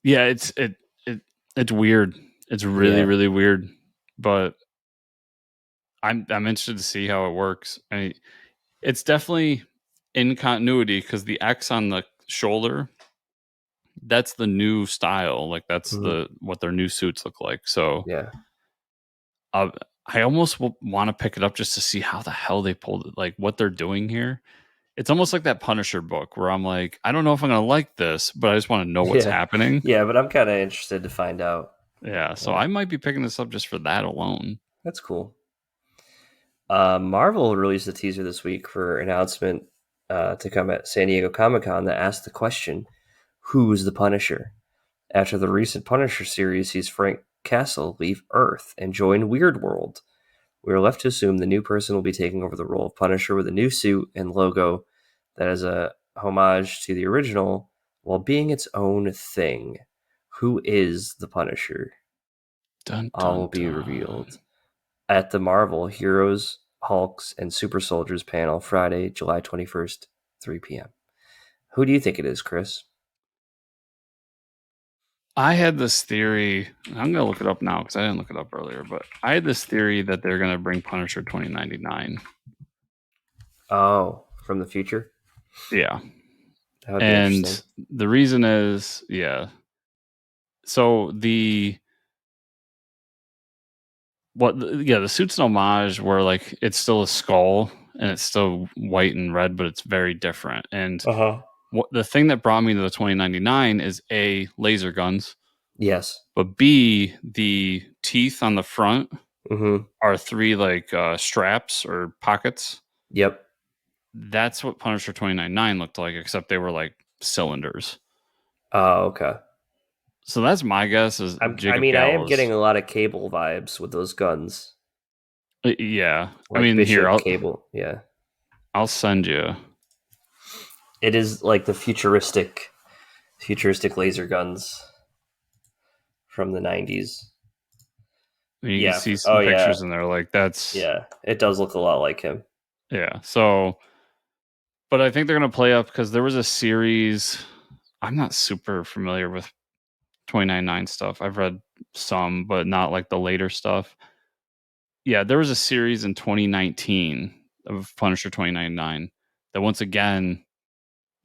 [SPEAKER 1] Yeah, it's weird. It's really
[SPEAKER 2] Yeah.
[SPEAKER 1] really weird, but I'm interested to see how it works. I mean, it's definitely in continuity because the X on the shoulder, that's the new style. Like that's
[SPEAKER 2] Hmm.
[SPEAKER 1] what their new suits look like. So
[SPEAKER 2] Yeah.
[SPEAKER 1] uh, I almost want to pick it up just to see how the hell they pulled it, like what they're doing here. It's almost like that Punisher book where I'm like, I don't know if I'm gonna like this, but I just want to know what's
[SPEAKER 2] Yeah.
[SPEAKER 1] happening.
[SPEAKER 2] Yeah, but I'm kind of interested to find out.
[SPEAKER 1] Yeah, so
[SPEAKER 2] Uh,
[SPEAKER 1] I might be picking this up just for that alone.
[SPEAKER 2] that's cool. Marvel released a teaser this week for announcement to come at San Diego Comic-Con that asked the question, "Who's the Punisher?" After the recent Punisher series sees Frank Castle leave Earth and join Weird World, we are left to assume the new person will be taking over the role of Punisher with a new suit and logo that is a homage to the original while being its own thing. Who is the Punisher?
[SPEAKER 1] Dun
[SPEAKER 2] All will
[SPEAKER 1] dun
[SPEAKER 2] be
[SPEAKER 1] dun.
[SPEAKER 2] revealed at the Marvel Heroes, Hulks, and Super Soldiers panel Friday, July 21st, 3 p.m. Who do you think it is, Chris?
[SPEAKER 1] I had this theory. I'm gonna look it up now because I didn't look it up earlier. But I had this theory that they're gonna bring Punisher 2099.
[SPEAKER 2] Oh, from the future?
[SPEAKER 1] Yeah,
[SPEAKER 2] That would be interesting.
[SPEAKER 1] and the reason is, yeah. So the suit's an homage where like it's still a skull and it's still white and red, but it's very different. And
[SPEAKER 2] Uh-huh.
[SPEAKER 1] the thing that brought me to the 2099 is A, laser guns,
[SPEAKER 2] Yes.
[SPEAKER 1] but B, the teeth on the front
[SPEAKER 2] Mm-hmm.
[SPEAKER 1] are three like straps or pockets.
[SPEAKER 2] Yep.
[SPEAKER 1] That's what Punisher 2099 looked like, except they were like cylinders.
[SPEAKER 2] Oh, okay.
[SPEAKER 1] So that's my guess is
[SPEAKER 2] I
[SPEAKER 1] Jacob
[SPEAKER 2] mean, I am getting
[SPEAKER 1] Gallows.
[SPEAKER 2] a lot of Cable vibes with those guns.
[SPEAKER 1] Yeah. I
[SPEAKER 2] Like
[SPEAKER 1] mean, here,
[SPEAKER 2] Bishop
[SPEAKER 1] I'll
[SPEAKER 2] Cable. Yeah.
[SPEAKER 1] I'll send you.
[SPEAKER 2] It is like the futuristic laser guns from the 90s.
[SPEAKER 1] You can
[SPEAKER 2] Yeah.
[SPEAKER 1] see
[SPEAKER 2] Oh
[SPEAKER 1] some
[SPEAKER 2] yeah.
[SPEAKER 1] pictures in there. Like that's
[SPEAKER 2] Yeah. It does look a lot like him.
[SPEAKER 1] yeah. So, but I think they're gonna play up because there was a series. I'm not super familiar with 2099 stuff. I've read some, but not like the later stuff. Yeah, there was a series in 2019 of Punisher 2099 that once again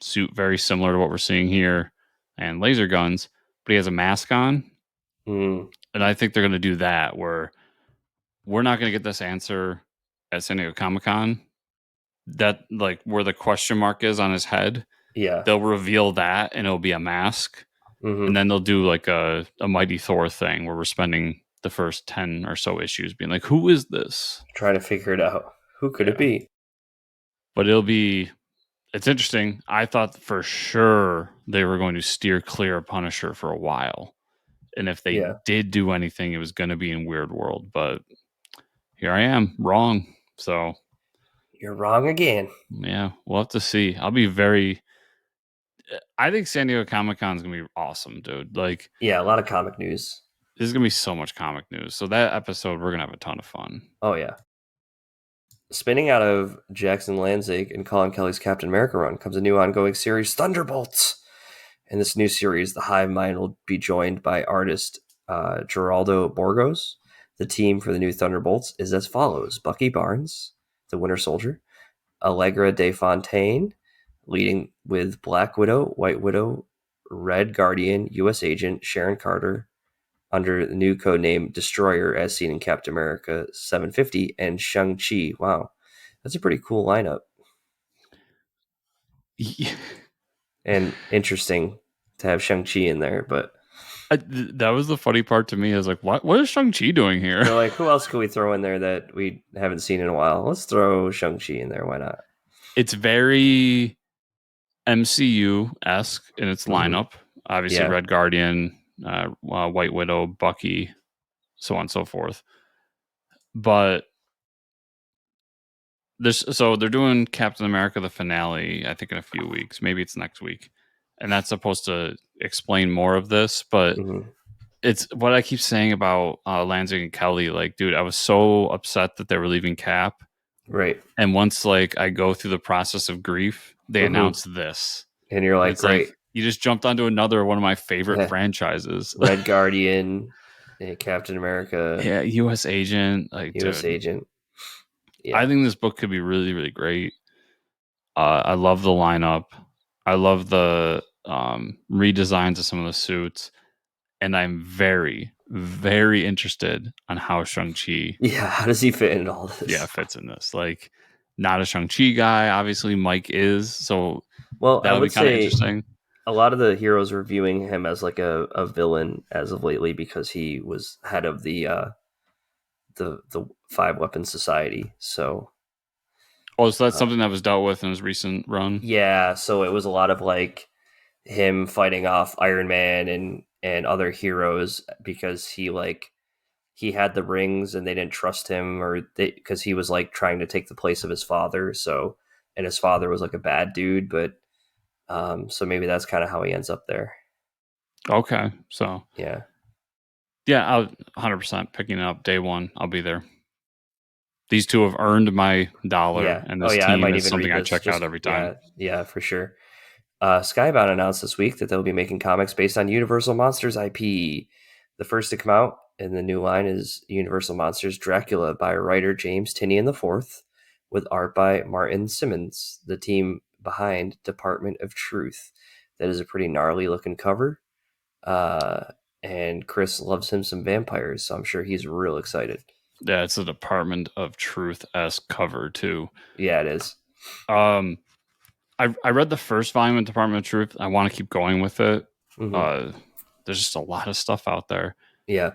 [SPEAKER 1] suit very similar to what we're seeing here and laser guns, but he has a mask on.
[SPEAKER 2] Mm,
[SPEAKER 1] And I think they're going to do that where we're not going to get this answer at San Diego Comic Con. That like where the question mark is on his head,
[SPEAKER 2] yeah.
[SPEAKER 1] they'll reveal that and it'll be a mask. And
[SPEAKER 2] Mm-hmm.
[SPEAKER 1] then they'll do like a Mighty Thor thing where we're spending the first 10 or so issues being like, who is this?
[SPEAKER 2] Trying to figure it out. Who could it
[SPEAKER 1] Yeah.
[SPEAKER 2] be?
[SPEAKER 1] But it's interesting. I thought for sure they were going to steer clear of Punisher for a while. And if they
[SPEAKER 2] Yeah.
[SPEAKER 1] did do anything, it was going to be in Weird World. But here I am, wrong. So,
[SPEAKER 2] You're wrong again.
[SPEAKER 1] yeah, we'll have to see. I think San Diego Comic Con is going to be awesome, dude. Like,
[SPEAKER 2] Yeah, a lot of comic news.
[SPEAKER 1] there's going to be so much comic news. So, that episode, we're going to have a ton of fun.
[SPEAKER 2] Oh yeah. Spinning out of Jackson Lanzig and Colin Kelly's Captain America run comes a new ongoing series, Thunderbolts. In this new series, the Hive Mind will be joined by artist Geraldo Borgos. The team for the new Thunderbolts is as follows: Bucky Barnes, the Winter Soldier; Allegra De Fontaine, leading with Black Widow, White Widow, Red Guardian, U.S. Agent Sharon Carter under the new codename Destroyer, as seen in Captain America 750, and Shang-Chi. Wow, that's a pretty cool lineup
[SPEAKER 1] Yeah.
[SPEAKER 2] and interesting to have Shang-Chi in there, but
[SPEAKER 1] That was the funny part to me is like, what is Shang-Chi doing here?
[SPEAKER 2] they're like, who else can we throw in there that we haven't seen in a while? Let's throw Shang-Chi in there. Why not?
[SPEAKER 1] It's very MCU-esque in its
[SPEAKER 2] Mm-hmm.
[SPEAKER 1] lineup. Obviously,
[SPEAKER 2] Yeah.
[SPEAKER 1] Red Guardian, White Widow, Bucky, so on and so forth. But they're doing Captain America the finale, I think in a few weeks. Maybe it's next week. And that's supposed to explain more of this, but
[SPEAKER 2] Mm-hmm.
[SPEAKER 1] it's what I keep saying about Lansing and Kelly. Like, dude, I was so upset that they were leaving Cap.
[SPEAKER 2] Right.
[SPEAKER 1] And once like I go through the process of grief, they
[SPEAKER 2] Mm-hmm.
[SPEAKER 1] announce this.
[SPEAKER 2] And you're
[SPEAKER 1] And
[SPEAKER 2] like,
[SPEAKER 1] it's like
[SPEAKER 2] great.
[SPEAKER 1] you just jumped onto another one of my favorite franchises.
[SPEAKER 2] Red Guardian, Captain America,
[SPEAKER 1] Yeah, US agent. Like,
[SPEAKER 2] U.S.
[SPEAKER 1] dude,
[SPEAKER 2] Agent.
[SPEAKER 1] I
[SPEAKER 2] Yeah.
[SPEAKER 1] think this book could be really, really great. I love the lineup. I love the redesigns of some of the suits. And I'm very, very interested on how Shang-Chi
[SPEAKER 2] Yeah. How does he fit into all this?
[SPEAKER 1] fits in this. Like, not a Shang-Chi guy. Obviously, Mike is. So
[SPEAKER 2] Well, I
[SPEAKER 1] that would be
[SPEAKER 2] would
[SPEAKER 1] kind of
[SPEAKER 2] say
[SPEAKER 1] interesting.
[SPEAKER 2] a lot of the heroes are viewing him as like a villain as of lately because he was head of the Five Weapon Society. So
[SPEAKER 1] Oh, so that's
[SPEAKER 2] uh,
[SPEAKER 1] something that was dealt with in his recent run.
[SPEAKER 2] yeah, so it was a lot of like him fighting off Iron Man and other heroes because he had the rings and they didn't trust him or because he was like trying to take the place of his father. So and his father was like a bad dude, but so maybe that's kind of how he ends up there.
[SPEAKER 1] Okay, so
[SPEAKER 2] Yeah.
[SPEAKER 1] yeah, I'll 100% picking it up day one. I'll be there. these two have earned my dollar,
[SPEAKER 2] Yeah.
[SPEAKER 1] and
[SPEAKER 2] Oh
[SPEAKER 1] this
[SPEAKER 2] yeah, I
[SPEAKER 1] team
[SPEAKER 2] might
[SPEAKER 1] is
[SPEAKER 2] even
[SPEAKER 1] something
[SPEAKER 2] read
[SPEAKER 1] I
[SPEAKER 2] this.
[SPEAKER 1] check out
[SPEAKER 2] Just
[SPEAKER 1] every time.
[SPEAKER 2] yeah, yeah, for sure. Skybound announced this week that they'll be making comics based on Universal Monsters IP. The first to come out in the new line is Universal Monsters Dracula by writer James Tynion IV, with art by Martin Simmons, the team behind Department of Truth. That is a pretty gnarly looking cover. Uh, and Chris loves him some vampires, so I'm sure he's real excited.
[SPEAKER 1] Yeah, it's a Department of Truth-esque cover too.
[SPEAKER 2] Yeah, it is.
[SPEAKER 1] Um, I read the first volume of Department of Truth. I want to keep going with it.
[SPEAKER 2] Mm-hmm.
[SPEAKER 1] Uh, there's just a lot of stuff out there,
[SPEAKER 2] Yeah.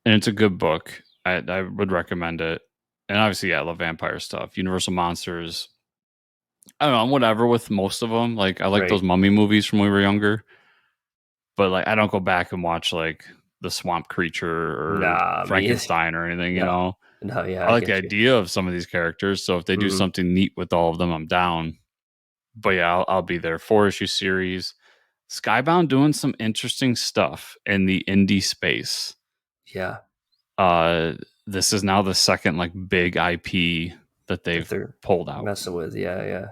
[SPEAKER 1] and it's a good book. I would recommend it. And obviously, yeah, I love vampire stuff. Universal Monsters. I don't know, whatever with most of them. Like I like
[SPEAKER 2] Right.
[SPEAKER 1] those mummy movies from when we were younger, but like I don't go back and watch like the Swamp Creature or
[SPEAKER 2] Nah, me.
[SPEAKER 1] Frankenstein or anything. You
[SPEAKER 2] No.
[SPEAKER 1] know,
[SPEAKER 2] No. Yeah,
[SPEAKER 1] I
[SPEAKER 2] I
[SPEAKER 1] like the
[SPEAKER 2] get you.
[SPEAKER 1] idea of some of these characters. So if they do
[SPEAKER 2] Mm-hmm.
[SPEAKER 1] something neat with all of them, I'm down. But yeah, I'll be there. 4 issue series. Skybound doing some interesting stuff in the indie space.
[SPEAKER 2] Yeah.
[SPEAKER 1] Uh, this is now the second like big IP that
[SPEAKER 2] That
[SPEAKER 1] they've
[SPEAKER 2] they're
[SPEAKER 1] pulled out,
[SPEAKER 2] messing with. Yeah. Yeah.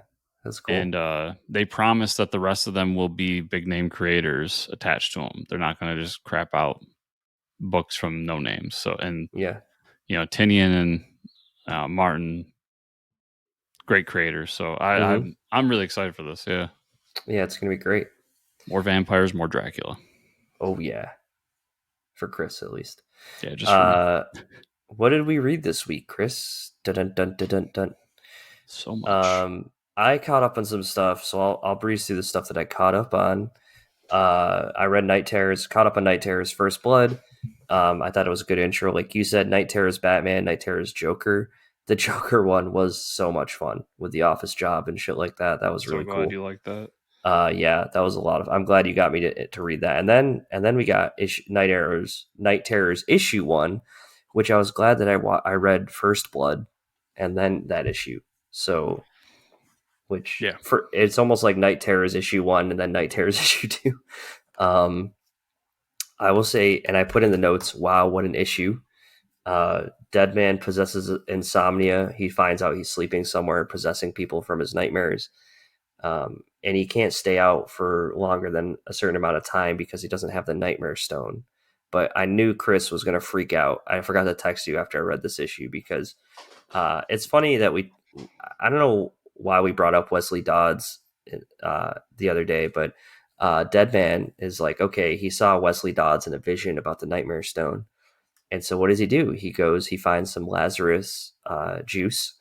[SPEAKER 2] That's
[SPEAKER 1] and
[SPEAKER 2] cool.
[SPEAKER 1] they promise that the rest of them will be big name creators attached to them. They're not going to just crap out books from no names. So, and
[SPEAKER 2] Yeah.
[SPEAKER 1] Tinian and Martin, great creators. So
[SPEAKER 2] Mm-hmm.
[SPEAKER 1] I'm really excited for this. Yeah,
[SPEAKER 2] Yeah, it's gonna be great.
[SPEAKER 1] more vampires, more Dracula.
[SPEAKER 2] Oh yeah, for Chris at least.
[SPEAKER 1] Yeah, just for me.
[SPEAKER 2] Uh, what did we read this week, Chris? Dun dun dun dun dun. Dun.
[SPEAKER 1] So much.
[SPEAKER 2] I caught up on some stuff, so I'll breeze through the stuff that I caught up on. I read Night Terrors, caught up on Night Terrors First Blood. I thought it was a good intro. Like you said, Night Terrors Batman, Night Terrors Joker. The Joker one was so much fun with the office job and shit like that. That was
[SPEAKER 1] So
[SPEAKER 2] really
[SPEAKER 1] glad
[SPEAKER 2] cool.
[SPEAKER 1] you like that.
[SPEAKER 2] Yeah, that was a lot of. I'm glad you got me to read that. And then we got Night Terrors issue 1, which I was glad that I read First Blood, and then that issue. So which
[SPEAKER 1] Yeah.
[SPEAKER 2] for it's almost like Night Terrors issue 1 and then Night Terrors issue 2. Um, I will say, and I put in the notes, wow, what an issue. Dead man possesses insomnia. He finds out he's sleeping somewhere, possessing people from his nightmares. And he can't stay out for longer than a certain amount of time because he doesn't have the nightmare stone. But I knew Chris was going to freak out. I forgot to text you after I read this issue because it's funny that I don't know why we brought up Wesley Dodds the other day, but Dead Man is like, okay, he saw Wesley Dodds in a vision about the nightmare stone. And so what does he do? He finds some Lazarus juice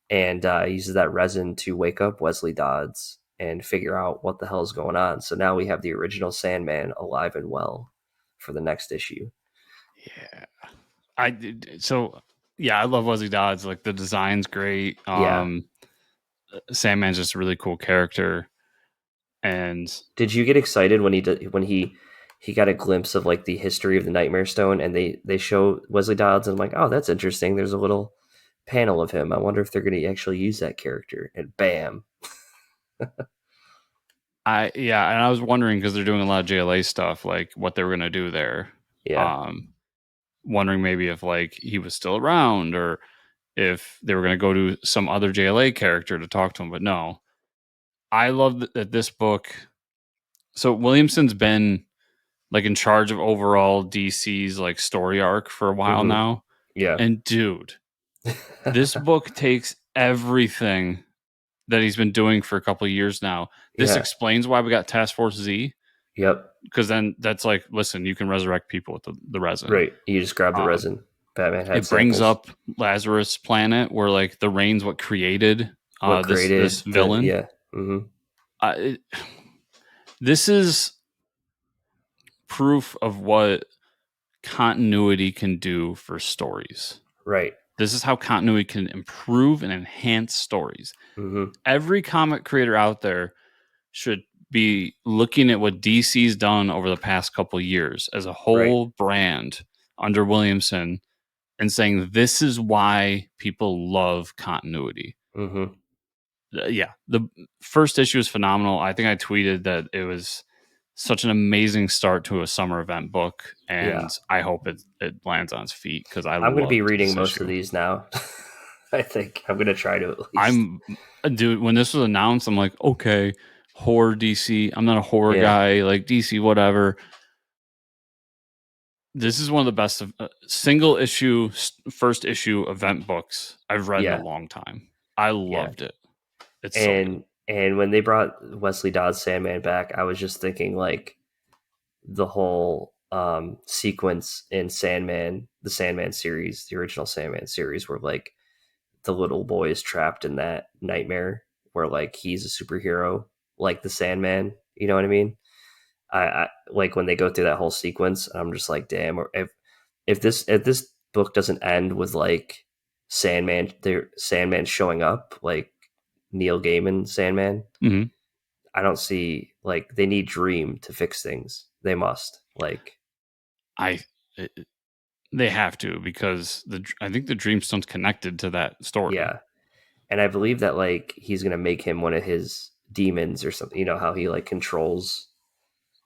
[SPEAKER 2] and uses that resin to wake up Wesley Dodds and figure out what the hell is going on. So now we have the original Sandman alive and well for the next issue.
[SPEAKER 1] Yeah. I did. So yeah, I love Wesley Dodds. Like the design's great.
[SPEAKER 2] Yeah.
[SPEAKER 1] Sandman's just a really cool character. And
[SPEAKER 2] Did you get excited when he got a glimpse of like the history of the Nightmare Stone and they show Wesley Dodds and I'm like, oh, that's interesting. There's a little panel of him. I wonder if they're going to actually use that character. And bam.
[SPEAKER 1] and I was wondering because they're doing a lot of JLA stuff, like what they were gonna do there.
[SPEAKER 2] Yeah.
[SPEAKER 1] Um, Wondering maybe if like he was still around or if they were gonna go to some other JLA character to talk to him, but no. I love that this book. So Williamson's been like in charge of overall DC's like story arc for a while
[SPEAKER 2] Mm-hmm.
[SPEAKER 1] now.
[SPEAKER 2] Yeah.
[SPEAKER 1] And dude, this book takes everything that he's been doing for a couple of years now. This
[SPEAKER 2] Yeah.
[SPEAKER 1] explains why we got Task Force Z.
[SPEAKER 2] Yep.
[SPEAKER 1] Because then that's like, listen, you can resurrect people with the resin.
[SPEAKER 2] Right. You just grab the resin. Batman had
[SPEAKER 1] It brings
[SPEAKER 2] samples.
[SPEAKER 1] up Lazarus Planet, where like the rain's what created
[SPEAKER 2] What
[SPEAKER 1] this
[SPEAKER 2] created the
[SPEAKER 1] villain.
[SPEAKER 2] yeah. Mm-hmm.
[SPEAKER 1] It, this is proof of what continuity can do for stories.
[SPEAKER 2] Right.
[SPEAKER 1] This is how continuity can improve and enhance stories.
[SPEAKER 2] Mm-hmm.
[SPEAKER 1] Every comic creator out there should be looking at what DC's done over the past couple of years as a
[SPEAKER 2] Right.
[SPEAKER 1] whole brand under Williamson and saying this is why people love continuity.
[SPEAKER 2] Mm-hmm.
[SPEAKER 1] Yeah, the first issue is phenomenal. I think I tweeted that it was such an amazing start to a summer event book,
[SPEAKER 2] Yeah,
[SPEAKER 1] and I hope it lands on its feet because I
[SPEAKER 2] I'm going to be
[SPEAKER 1] loved
[SPEAKER 2] reading
[SPEAKER 1] this
[SPEAKER 2] most of
[SPEAKER 1] issue.
[SPEAKER 2] these now. I think I'm going to try to at least.
[SPEAKER 1] I'm dude. When this was announced, I'm like, okay, horror DC. I'm not a horror
[SPEAKER 2] Yeah,
[SPEAKER 1] guy, like DC, whatever. This is one of the best single issue, first issue event books I've read in a
[SPEAKER 2] yeah,
[SPEAKER 1] long time. I
[SPEAKER 2] yeah.
[SPEAKER 1] loved it. It's so good.
[SPEAKER 2] And when they brought Wesley Dodds Sandman back, I was just thinking like the whole sequence in Sandman, the Sandman series, the original Sandman series, where like the little boy is trapped in that nightmare where like he's a superhero, like the Sandman. You know what I mean? I like when they go through that whole sequence. I'm just like, damn. Or if this book doesn't end with like Sandman showing up, like Neil Gaiman Sandman,
[SPEAKER 1] Mm-hmm.
[SPEAKER 2] I don't see like they need Dream to fix things. They must like
[SPEAKER 1] I they have to because I think the Dreamstone's connected to that story.
[SPEAKER 2] yeah. And I believe that like he's gonna make him one of his demons or something. You know how he like controls.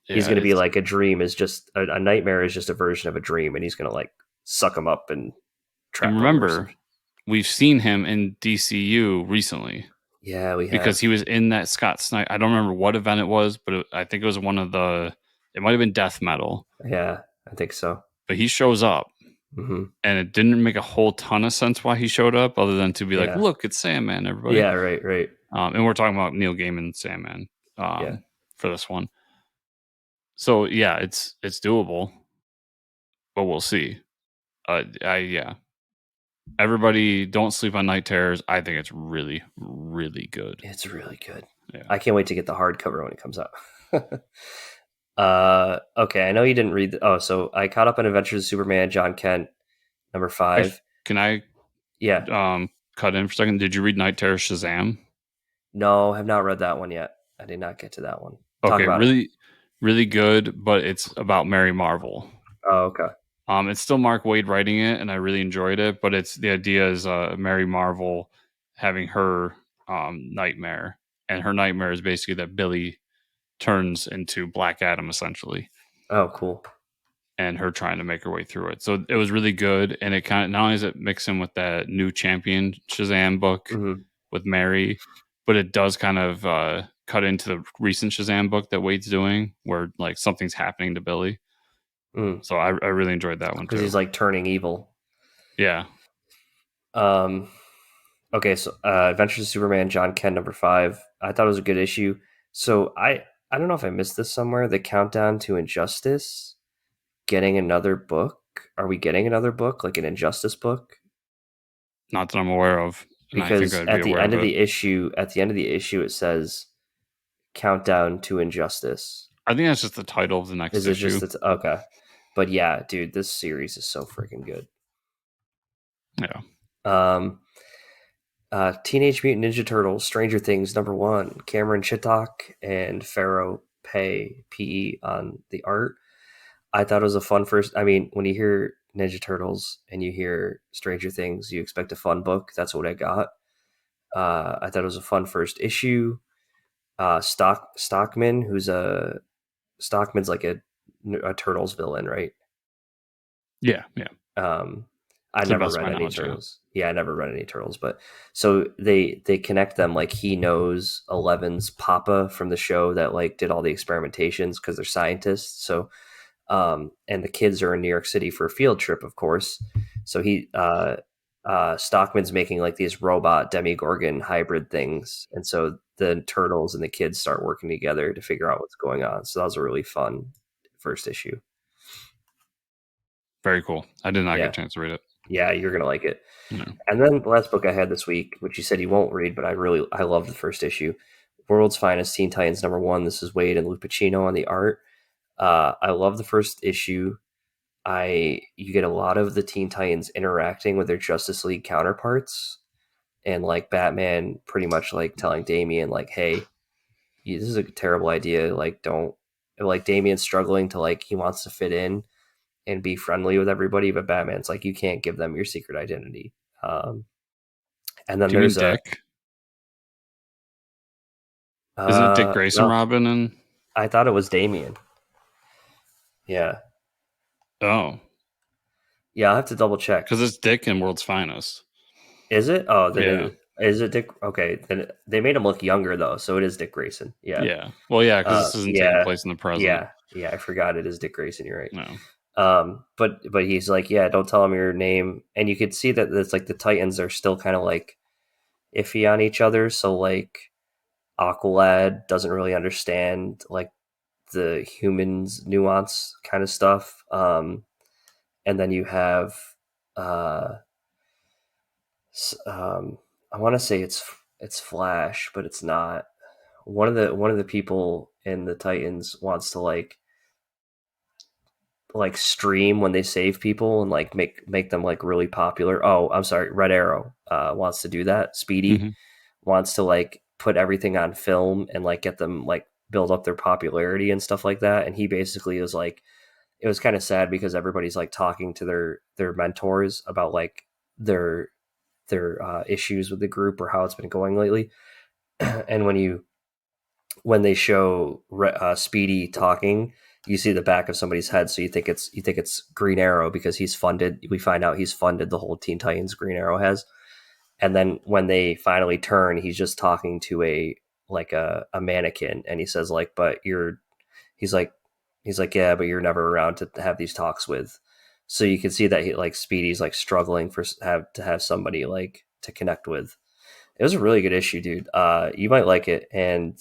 [SPEAKER 2] He's
[SPEAKER 1] Yeah,
[SPEAKER 2] gonna be
[SPEAKER 1] it's
[SPEAKER 2] like a dream is just a nightmare is just a version of a dream, and he's gonna like suck him up and
[SPEAKER 1] and
[SPEAKER 2] trap him or
[SPEAKER 1] remember
[SPEAKER 2] something.
[SPEAKER 1] we've seen him in DCU recently
[SPEAKER 2] Yeah, we
[SPEAKER 1] because
[SPEAKER 2] have.
[SPEAKER 1] he was in that Scott Snyder. I don't remember what event it was, but I think it was one of the. It might have been Death Metal,
[SPEAKER 2] Yeah, I think so.
[SPEAKER 1] but he shows up,
[SPEAKER 2] Hmm.
[SPEAKER 1] and it didn't make a whole ton of sense why he showed up, other than to be like,
[SPEAKER 2] Yeah,
[SPEAKER 1] "Look, it's Sandman, everybody."
[SPEAKER 2] yeah, right, right.
[SPEAKER 1] And we're talking about Neil Gaiman Sandman
[SPEAKER 2] Yeah,
[SPEAKER 1] for this one. So yeah, it's doable, but we'll see. Yeah, everybody don't sleep on Night Terrors. I think it's really, really good.
[SPEAKER 2] it's really good.
[SPEAKER 1] Yeah.
[SPEAKER 2] I can't wait to get the hardcover when it comes out. Okay, I know you didn't read. Oh, so I caught up on Adventures of Superman, John Kent, number
[SPEAKER 1] Actually,
[SPEAKER 2] 5.
[SPEAKER 1] can I
[SPEAKER 2] Yeah,
[SPEAKER 1] cut in for a second? Did you read Night Terror Shazam?
[SPEAKER 2] no, have not read that one yet. I did not get to that one. Talk
[SPEAKER 1] Okay,
[SPEAKER 2] about it.
[SPEAKER 1] really, really good, but it's about Mary Marvel.
[SPEAKER 2] Oh, okay.
[SPEAKER 1] It's still Mark Waid writing it, and I really enjoyed it. But it's the idea is Mary Marvel having her nightmare, and her nightmare is basically that Billy turns into Black Adam essentially,
[SPEAKER 2] Oh, cool.
[SPEAKER 1] and her trying to make her way through it. So it was really good, and it kind of not only does it mix in with that new Champion Shazam book
[SPEAKER 2] Hmm.
[SPEAKER 1] with Mary, but it does kind of cut into the recent Shazam book that Wade's doing, where like something's happening to Billy.
[SPEAKER 2] Mm.
[SPEAKER 1] So I really enjoyed that one
[SPEAKER 2] Because
[SPEAKER 1] too.
[SPEAKER 2] he's like turning evil.
[SPEAKER 1] Yeah,
[SPEAKER 2] Um. Okay, so Adventures of Superman, John Kent, number 5. I thought it was a good issue. So I don't know if I missed this somewhere. The countdown to Injustice, getting another book. Are we getting another book, like an Injustice book?
[SPEAKER 1] not that I'm aware of, and I think
[SPEAKER 2] Because
[SPEAKER 1] I'd be aware of it.
[SPEAKER 2] at the end of the issue, it says countdown to Injustice.
[SPEAKER 1] I think that's just the title of the next
[SPEAKER 2] Is it just
[SPEAKER 1] issue.
[SPEAKER 2] it's okay? But yeah, dude, this series is so freaking good.
[SPEAKER 1] Yeah,
[SPEAKER 2] Um, Teenage Mutant Ninja Turtles, Stranger Things, number 1, Cameron Chittock and Pharaoh Pe on the art. I thought it was a fun first. I mean, when you hear Ninja Turtles and you hear Stranger Things, you expect a fun book. That's what I got. I thought it was a fun first issue. Stockman, Stockman's like a Turtles villain, right?
[SPEAKER 1] yeah.
[SPEAKER 2] Um, I
[SPEAKER 1] To the
[SPEAKER 2] never
[SPEAKER 1] best of
[SPEAKER 2] read
[SPEAKER 1] my
[SPEAKER 2] any
[SPEAKER 1] knowledge, yeah.
[SPEAKER 2] Turtles. Yeah, I never read any Turtles, but so they connect them like he knows Eleven's papa from the show that like did all the experimentations because they're scientists. So and the kids are in New York City for a field trip, of course. So Stockman's making like these robot Demigorgon hybrid things, and so the turtles and the kids start working together to figure out what's going on. So that was a really fun first issue.
[SPEAKER 1] Very cool. I did not get a
[SPEAKER 2] Yeah,
[SPEAKER 1] chance to read it.
[SPEAKER 2] yeah, you're gonna like it.
[SPEAKER 1] No.
[SPEAKER 2] And then the last book I had this week, which you said you won't read, but I love the first issue, World's Finest Teen Titans number 1. This is Wade and Lou Pacino on the art. I love the first issue. I You get a lot of the Teen Titans interacting with their Justice League counterparts, and like Batman pretty much like telling Damian like, "Hey, this is a terrible idea. Like, don't." Like Damian's struggling to like he wants to fit in and be friendly with everybody, but Batman's like, "You can't give them your secret identity." Um, and then
[SPEAKER 1] Do you mean
[SPEAKER 2] there's a
[SPEAKER 1] Dick? Isn't it Dick Grayson
[SPEAKER 2] no,
[SPEAKER 1] Robin? And
[SPEAKER 2] I thought it was Damien. Yeah.
[SPEAKER 1] Oh,
[SPEAKER 2] Yeah, I'll have to double check.
[SPEAKER 1] because it's Dick in World's Finest.
[SPEAKER 2] Is it? Oh, then
[SPEAKER 1] Yeah,
[SPEAKER 2] is it Dick? Okay, then they made him look younger though, so it is Dick Grayson. Yeah.
[SPEAKER 1] yeah. Well, yeah, because this isn't taking
[SPEAKER 2] Yeah.
[SPEAKER 1] place in the present.
[SPEAKER 2] Yeah. Yeah, I forgot it is Dick Grayson, you're right.
[SPEAKER 1] No.
[SPEAKER 2] But he's like, yeah, don't tell him your name. And you could see that it's like the Titans are still kind of like iffy on each other. So like Aqualad doesn't really understand like the humans nuance kind of stuff. And then you have uh, I want to say it's Flash, but it's not. One of the people in the Titans wants to like stream when they save people and like make them like really popular. Oh, I'm sorry, Red Arrow wants to do that. Speedy
[SPEAKER 1] Mm-hmm.
[SPEAKER 2] wants to like put everything on film and like get them like build up their popularity and stuff like that. And he basically was like, it was kind of sad because everybody's like talking to their mentors about like their their issues with the group or how it's been going lately. And when they show Speedy talking, you see the back of somebody's head, so you think it's Green Arrow because he's funded. We find out he's funded the whole Teen Titans. Green Arrow has, and then when they finally turn, he's just talking to a mannequin, and he says like, "But you're," he's like, "Yeah, but you're never around to have these talks with." So you can see that he like Speedy's like struggling to have somebody like to connect with. It was a really good issue, dude. You might like it, and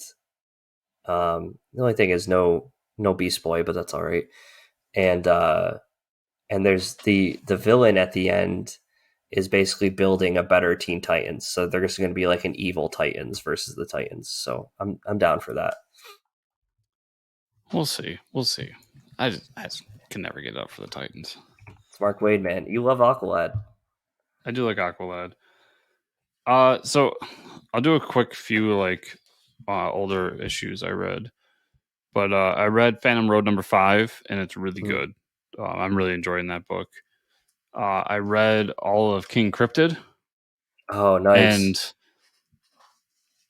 [SPEAKER 2] the only thing is no Beast Boy, but that's all right. And and there's the villain at the end is basically building a better Teen Titans. So they're just going to be like an evil Titans versus the Titans. So I'm down for that.
[SPEAKER 1] We'll see. We'll see. I just can never get up for the Titans.
[SPEAKER 2] It's Mark Wade, man. You love Aqualad.
[SPEAKER 1] I do like Aqualad. So I'll do a quick few like older issues I read, but I read Phantom Road #5, and it's really
[SPEAKER 2] Mm.
[SPEAKER 1] good. I'm really enjoying that book. I read all of King Cryptid,
[SPEAKER 2] Oh, nice.
[SPEAKER 1] and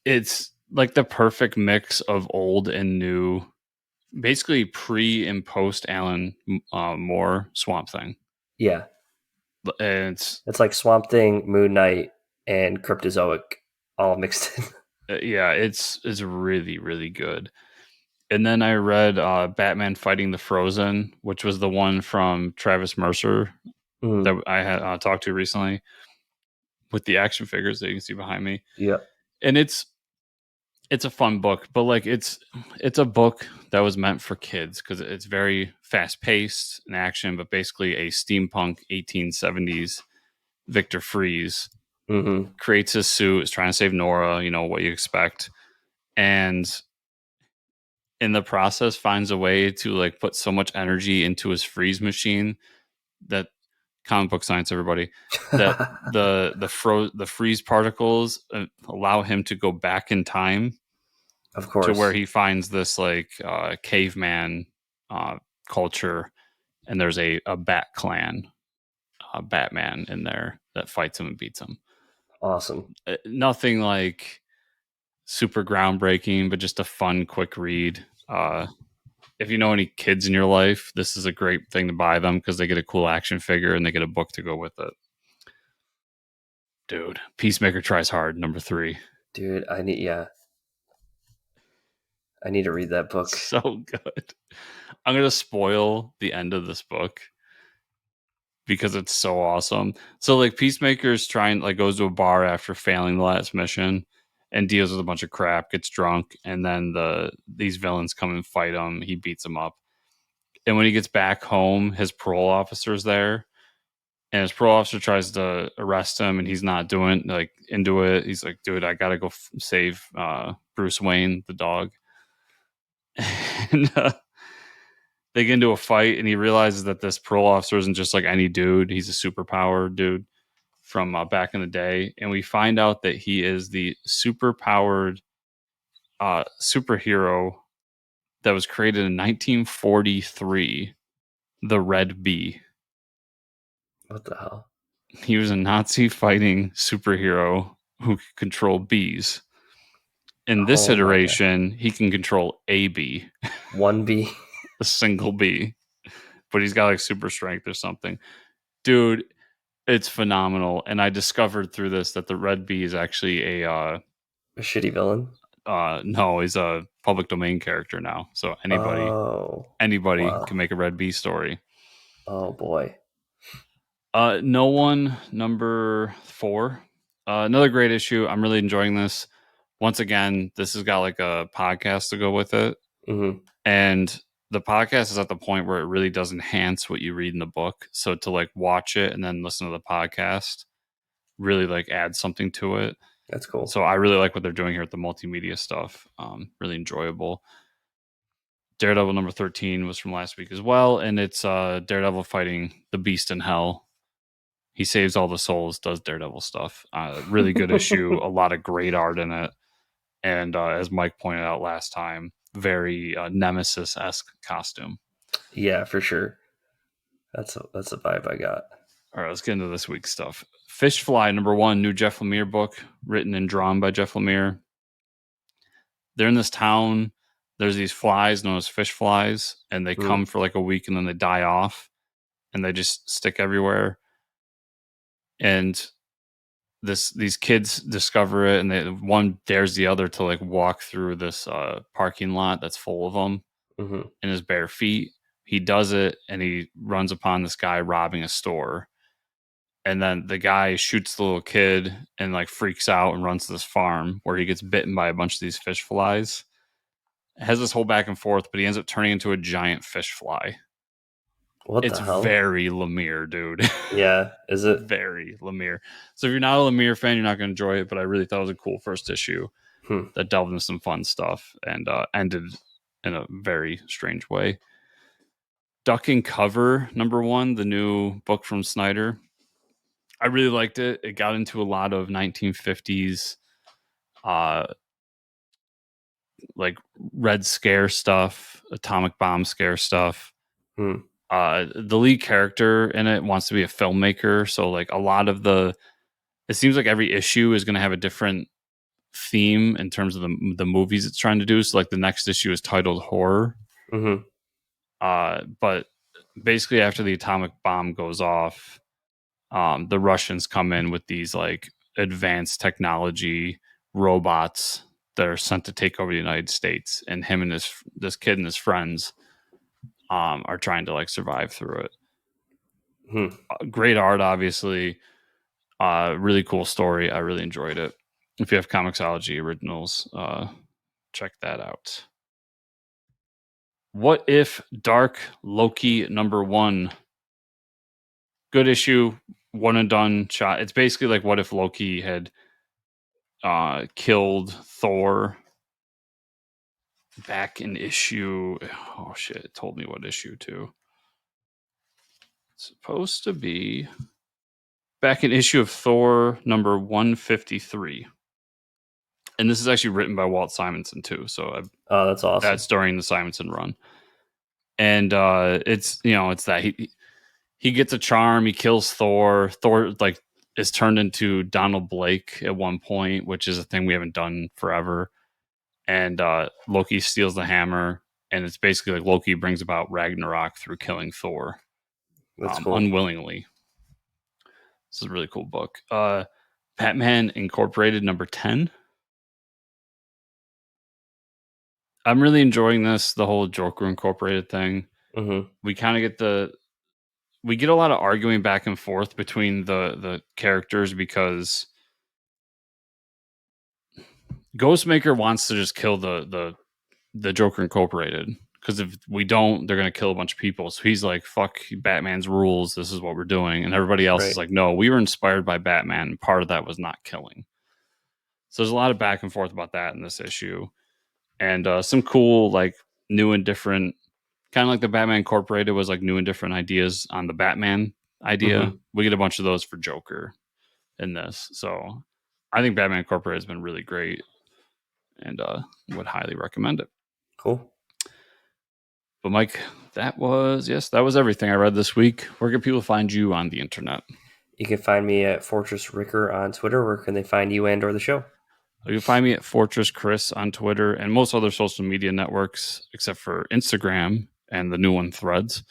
[SPEAKER 1] it's like the perfect mix of old and new, basically pre and post Alan Moore Swamp Thing.
[SPEAKER 2] Yeah,
[SPEAKER 1] And it's
[SPEAKER 2] it's like Swamp Thing, Moon Knight, and Cryptozoic all mixed in.
[SPEAKER 1] yeah, it's really really good. And then I read Batman Fighting the Frozen, which was the one from Travis Mercer
[SPEAKER 2] Mm.
[SPEAKER 1] that I had talked to recently with the action figures that you can see behind me.
[SPEAKER 2] Yeah.
[SPEAKER 1] And it's a fun book, but like it's a book that was meant for kids because it's very fast paced and action, but basically a steampunk 1870s Victor Freeze
[SPEAKER 2] Mm-hmm.
[SPEAKER 1] creates his suit, is trying to save Nora, what you expect, and in the process finds a way to like put so much energy into his freeze machine that comic book science everybody that the freeze particles allow him to go back in time
[SPEAKER 2] Of
[SPEAKER 1] to where
[SPEAKER 2] course.
[SPEAKER 1] he finds this like caveman uh, culture, and there's a bat clan, Batman in there that fights him and beats him.
[SPEAKER 2] Awesome.
[SPEAKER 1] Nothing like super groundbreaking, but just a fun, quick read. If you know any kids in your life, this is a great thing to buy them because they get a cool action figure and they get a book to go with it. Dude, Peacemaker tries hard, #3.
[SPEAKER 2] Dude, I need to read that book.
[SPEAKER 1] So good. I'm gonna spoil the end of this book because it's so awesome. So like Peacemaker's trying like goes to a bar after failing the last mission and deals with a bunch of crap, gets drunk, and then these villains come and fight him. He beats them up. And when he gets back home, his parole officer's there. And his parole officer tries to arrest him, and he's not doing like into it. He's like, "Dude, I gotta go save Bruce Wayne, the dog." And they get into a fight, and he realizes that this parole officer isn't just like any dude. He's a superpowered dude from back in the day, and we find out that he is the superpowered superhero that was created in 1943, the Red Bee.
[SPEAKER 2] What the hell?
[SPEAKER 1] He was a Nazi fighting superhero who could control bees. In this
[SPEAKER 2] Oh my god.
[SPEAKER 1] iteration, he can control a bee,
[SPEAKER 2] 1B.
[SPEAKER 1] a single bee, but he's got like super strength or something. Dude, it's phenomenal. And I discovered through this that the red bee is actually
[SPEAKER 2] A shitty villain.
[SPEAKER 1] no, he's a public domain character now. So
[SPEAKER 2] Oh.
[SPEAKER 1] anybody
[SPEAKER 2] Wow.
[SPEAKER 1] can make a red bee story.
[SPEAKER 2] Oh boy.
[SPEAKER 1] No One number 4. Another great issue. I'm really enjoying this. Once again, this has got like a podcast to go with it.
[SPEAKER 2] Mm-hmm.
[SPEAKER 1] And the podcast is at the point where it really does enhance what you read in the book. So to like watch it and then listen to the podcast really like add something to it.
[SPEAKER 2] That's cool.
[SPEAKER 1] So I really like what they're doing here with the multimedia stuff. Really enjoyable. Daredevil number 13 was from last week as well, and it's Daredevil fighting the Beast in Hell. He saves all the souls, does Daredevil stuff. Really good issue, a lot of great art in it, and as Mike pointed out last time, very Nemesis-esque costume.
[SPEAKER 2] Yeah, for sure. That's a vibe I got.
[SPEAKER 1] All right, let's get into this week's stuff. Fishfly number 1, new Jeff Lemire book, written and drawn by Jeff Lemire. They're in this town. There's these flies known as fish flies, and they come for like a week and then they die off, and they just stick everywhere. And these kids discover it, and one dares the other to like walk through this parking lot that's full of them in his bare feet. He does it, and he runs upon this guy robbing a store. And then the guy shoots the little kid and like freaks out and runs to this farm where he gets bitten by a bunch of these fish flies. Has this whole back and forth, but he ends up turning into a giant fish fly.
[SPEAKER 2] What
[SPEAKER 1] It's
[SPEAKER 2] the hell?
[SPEAKER 1] very Lemire, dude.
[SPEAKER 2] Yeah, is it?
[SPEAKER 1] Very Lemire. So if you're not a Lemire fan, you're not going to enjoy it, but I really thought it was a cool first issue that delved into some fun stuff and ended in a very strange way. Ducking Cover number 1, the new book from Snyder. I really liked it. It got into a lot of 1950s like Red Scare stuff, atomic bomb scare stuff. The lead character in it wants to be a filmmaker, so like a lot of it seems like every issue is going to have a different theme in terms of the movies it's trying to do. So like the next issue is titled Horror. But basically after the atomic bomb goes off, the Russians come in with these like advanced technology robots that are sent to take over the United States, and him and this kid and his friends are trying to like survive through it. Great art, obviously. Really cool story. I really enjoyed it. If you have Comixology originals, check that out. What If Dark Loki number 1? Good issue, one and done shot. It's basically like what if Loki had killed Thor back in issue. Oh shit! It told me what issue too. It's supposed to be back in issue of Thor number 153. And this is actually written by Walt Simonson too. So
[SPEAKER 2] oh, that's awesome.
[SPEAKER 1] That's during the Simonson run. And it's it's that he gets a charm, he kills Thor. Thor like is turned into Donald Blake at one point, which is a thing we haven't done forever. And Loki steals the hammer, and it's basically like Loki brings about Ragnarok through killing Thor.
[SPEAKER 2] That's cool.
[SPEAKER 1] Unwillingly. This is a really cool book. Batman Incorporated number 10. I'm really enjoying this, the whole Joker Incorporated thing. We kind of get we get a lot of arguing back and forth between the characters because Ghostmaker wants to just kill the Joker Incorporated, because if we don't, they're going to kill a bunch of people. So he's like, fuck Batman's rules. This is what we're doing. And everybody else is like, no, we were inspired by Batman. And part of that was not killing. So there's a lot of back and forth about that in this issue. And some cool, like new and different, kind of like the Batman Incorporated was like new and different ideas on the Batman idea. We get a bunch of those for Joker in this. So I think Batman Incorporated has been really great and would highly recommend it.
[SPEAKER 2] Cool.
[SPEAKER 1] But Mike, that was everything I read this week. Where can people find you on the internet?
[SPEAKER 2] You can find me at Fortress Ricker on Twitter. Where can they find you and or the show?
[SPEAKER 1] You can find me at Fortress Chris on Twitter and most other social media networks, except for Instagram and the new one, Threads,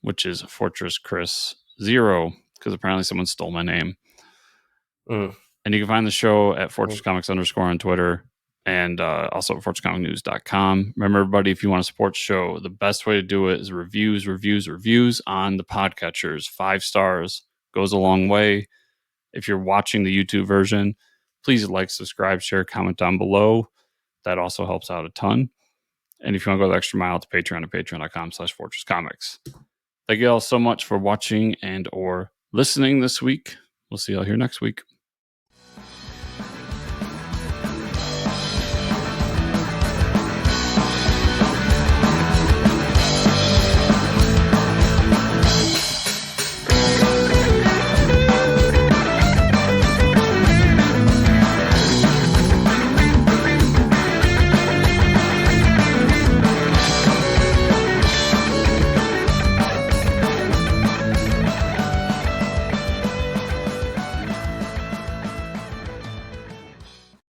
[SPEAKER 1] which is Fortress Chris 0, because apparently someone stole my name.
[SPEAKER 2] Mm.
[SPEAKER 1] And you can find the show at Fortress Comics _ on Twitter and also at fortresscomicnews.com. Remember, everybody, if you want to support the show, the best way to do it is reviews on the podcatchers. 5 stars goes a long way. If you're watching the YouTube version, please like, subscribe, share, comment down below. That also helps out a ton. And if you want to go the extra mile, to Patreon at patreon.com/fortresscomics. Thank you all so much for watching and or listening this week. We'll see you all here next week.